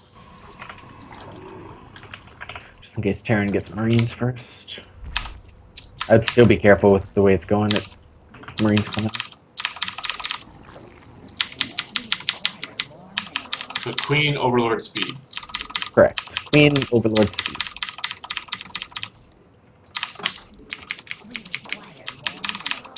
Just in case Terran gets Marines first. I'd still be careful with the way it's going. Marines coming. So Queen, Overlord, Speed. Correct. Queen, Overlord, Speed. We require more minerals.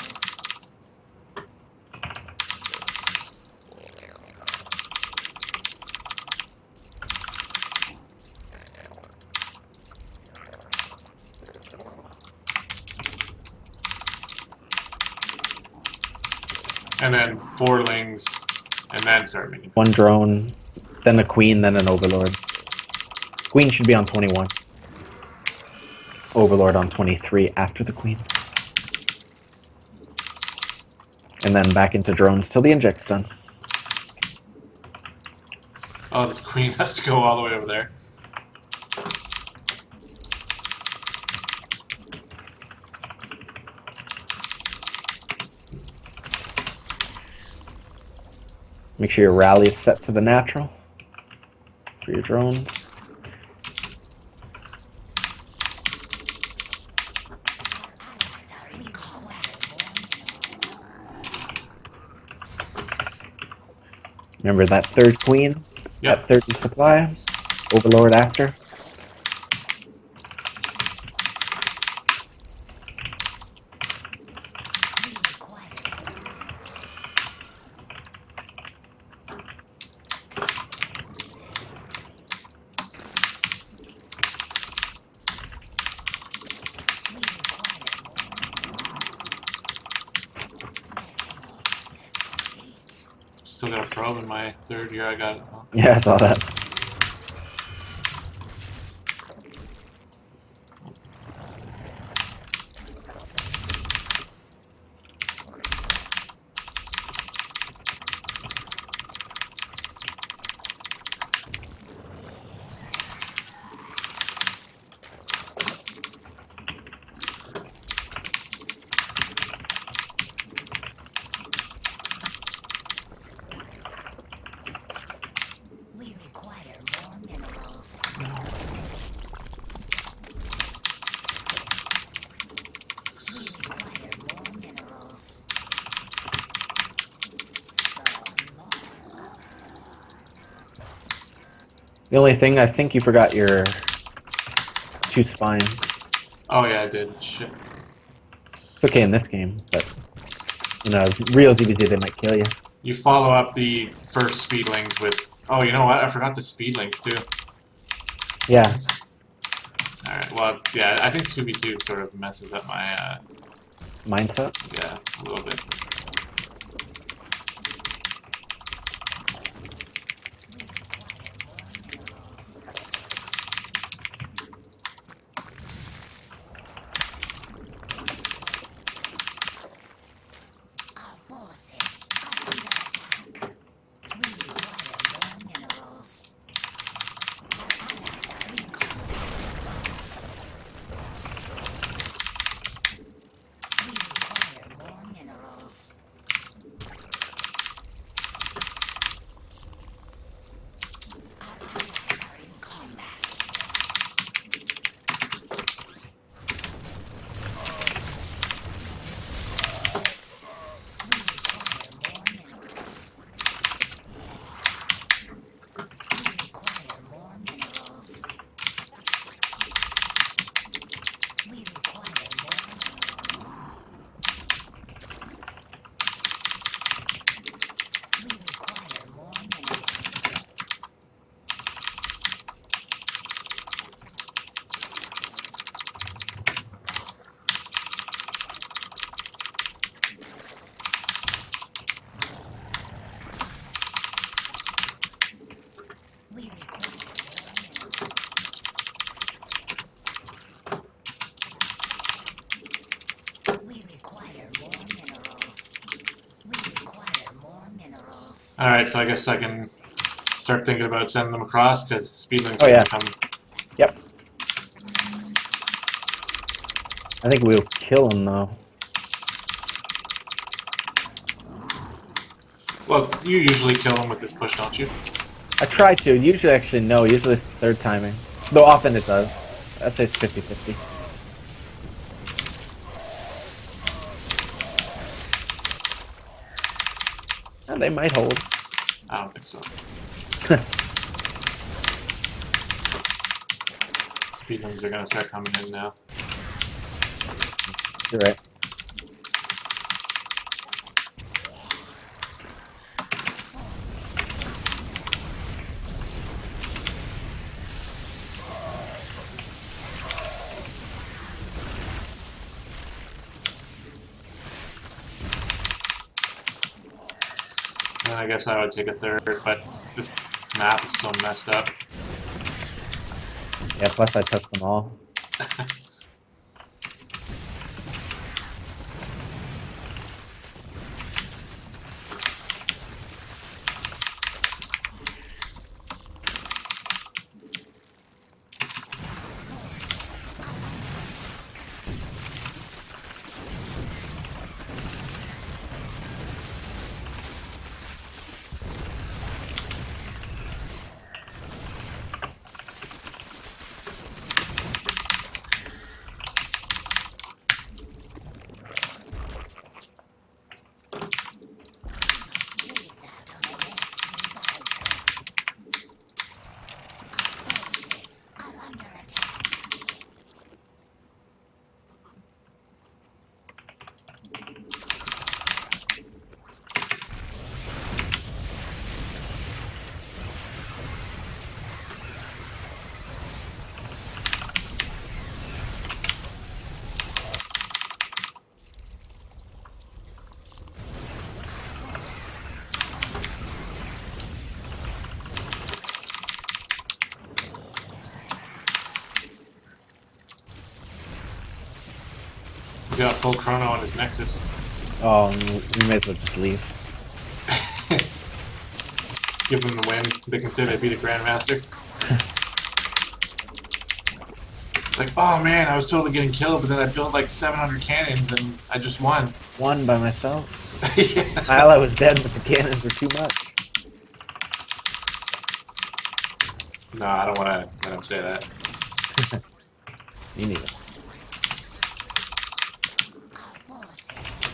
And then 4 lings, and then start making. One drone, then a queen, then an overlord. Queen should be on 21. Overlord on 23 after the queen. And then back into drones till the inject's done. Oh, this Queen has to go all the way over there. Make sure your rally is set to the natural for your drones. Remember that third queen? Yep. At 30 supply. Overlord after. We require Still got a probe in my 3rd year. I got it. Oh. Yeah, I saw that. We require more minerals. We require more minerals. Some more. The only thing, I think you forgot your 2 spines. Oh yeah, I did. Shit. It's okay in this game, but you know, real ZvZ, they might kill you. You follow up the first speedlings with. Oh, you know what? I forgot the speedlings too. Yeah. Alright, well, yeah, I think 2v2 sort of messes up my, Mindset. yeah, a little bit. Our forces are under attack. We require more minerals. Our allies are in combat. We require more minerals. Our allies are in combat. We require more minerals. We require more minerals. We require more minerals. We require more minerals. We require more minerals. We require more minerals. We require more minerals. Alright, so I guess I can start thinking about sending them across, because speedlings Oh, are yeah. gonna come. Yep. I think we'll kill him though. Well, you usually kill them with this push, don't you? I try to. Usually, actually, no. Usually it's the third timing. Though often it does. I'd say it's 50-50. And they might hold. I don't think so. Speedrums are gonna start coming in now. You're right. And I guess I would take a third, but this map is so messed up. Yeah, plus I took them all. Please start on the next ZvZ. Our forces are under attack. He's got full chrono on his Nexus. Oh, we may as well just leave. Give them the win. They can say they beat a Grandmaster. Like, oh man, I was totally getting killed, but then I built like 700 cannons and I just won. One by myself. Yeah. While I was dead, but the cannons were too much. No, I don't want to let him say that. Me neither. Our forces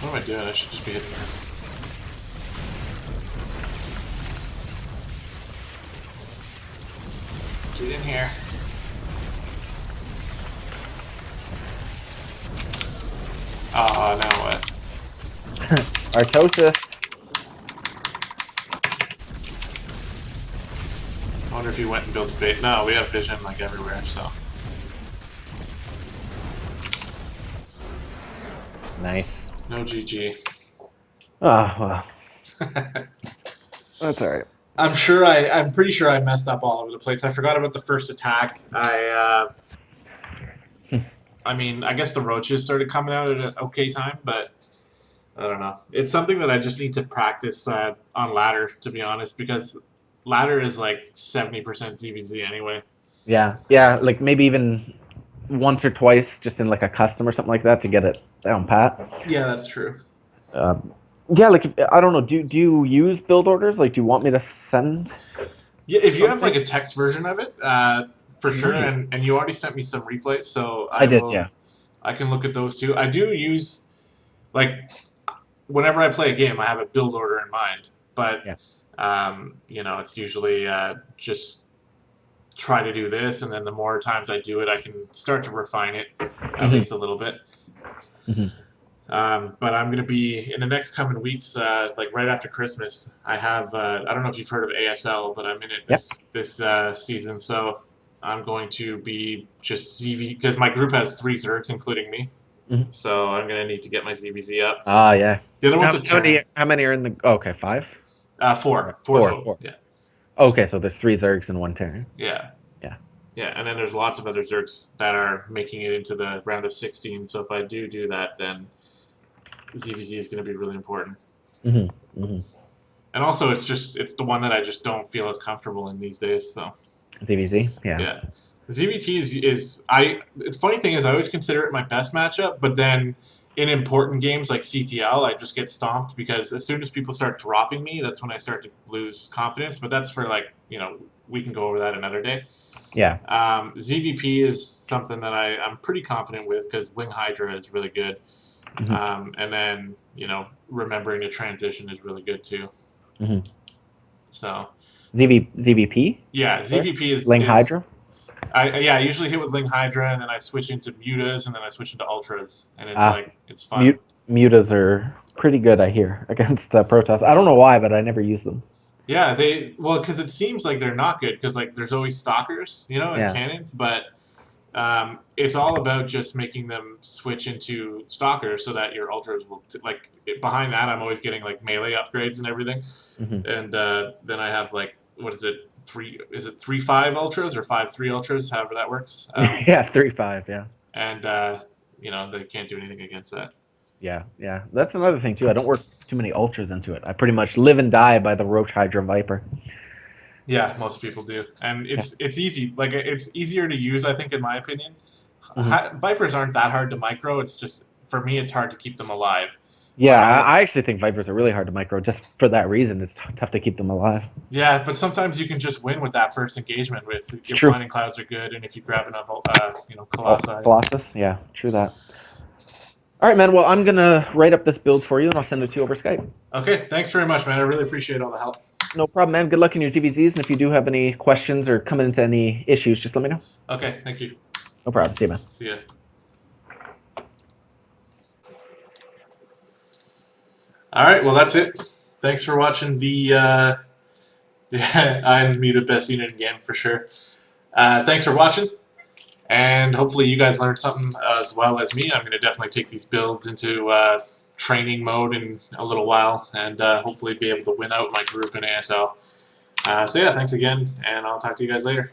What am I doing? I should just be hitting this. Get in here. Oh, now what? Artosis. I wonder if he went and built a bait. No, we have vision like everywhere, so. Nice. No GG. Oh, well. That's alright. I'm pretty sure I messed up all over the place. I forgot about the first attack. I mean, I guess the roaches started coming out at an okay time, but I don't know. It's something that I just need to practice on ladder, to be honest, because ladder is like 70% ZvZ anyway. Yeah, yeah, like maybe even once or twice just in like a custom or something like that to get it down pat. Yeah, that's true. Yeah, like I don't know. Do you use build orders? Like, do you want me to send? Yeah, if you have something? like a text version of it, for sure, and you already sent me some replays, so I did, will, yeah. I can look at those too. I do use, like, whenever I play a game, I have a build order in mind, but Yeah. you know, it's usually just try to do this, and then the more times I do it, I can start to refine it at least a little bit. But I'm going to be, in the next coming weeks, like right after Christmas, I have, I don't know if you've heard of ASL, but I'm in it this season, so I'm going to be just ZV, because my group has 3 Zergs, including me, so I'm going to need to get my ZvZ up. Ah, yeah. The other one's a Tang. How many are in the? Oh, okay, 5. 4 total. Four. Yeah. Okay, so there's 3 Zergs and 1 Terran. Yeah. Yeah. Yeah, and then there's lots of other Zergs that are making it into the round of 16, so if I do that, then ZvZ is going to be really important. And also, it's the one that I just don't feel as comfortable in these days, so. ZvZ, yeah. Yeah. ZVT the funny thing is I always consider it my best matchup, but then in important games like CTL, I just get stomped because as soon as people start dropping me, that's when I start to lose confidence. But that's for like, we can go over that another day. Yeah. ZVP is something that I'm pretty confident with because Ling Hydra is really good. And then, remembering to transition is really good too. So. ZVP? Yeah, ZVP is Ling Hydra? I usually hit with Ling Hydra, and then I switch into Mutas, and then I switch into Ultras, and it's it's fun. Mutas are pretty good, I hear, against Protoss. I don't know why, but I never use them. Yeah, because it seems like they're not good, because like there's always stalkers, and cannons, but it's all about just making them switch into stalkers so that your Ultras will behind that. I'm always getting like melee upgrades and everything, and then I have like what is it? 3-5 Ultras or 5-3 Ultras, however that works. Yeah, 3-5, yeah. And they can't do anything against that. Yeah. That's another thing too. I don't work too many Ultras into it. I pretty much live and die by the Roach Hydra Viper. Yeah, most people do, and it's easy. Like it's easier to use, I think, in my opinion. Vipers aren't that hard to micro. It's just for me, it's hard to keep them alive. Yeah, I actually think Vipers are really hard to micro just for that reason. It's tough to keep them alive. Yeah, but sometimes you can just win with that first engagement. With your blinding clouds are good, and if you grab enough, Colossi. Colossus, yeah, true that. All right, man. Well, I'm gonna write up this build for you, and I'll send it to you over Skype. Okay, thanks very much, man. I really appreciate all the help. No problem, man. Good luck in your ZvZs, and if you do have any questions or come into any issues, just let me know. Okay, thank you. No problem. See you, man. See ya. All right, well, that's it. Thanks for watching the I'm muted best unit again for sure. Thanks for watching, and hopefully you guys learned something as well as me. I'm going to definitely take these builds into training mode in a little while, and hopefully be able to win out my group in ASL. So yeah, thanks again, and I'll talk to you guys later.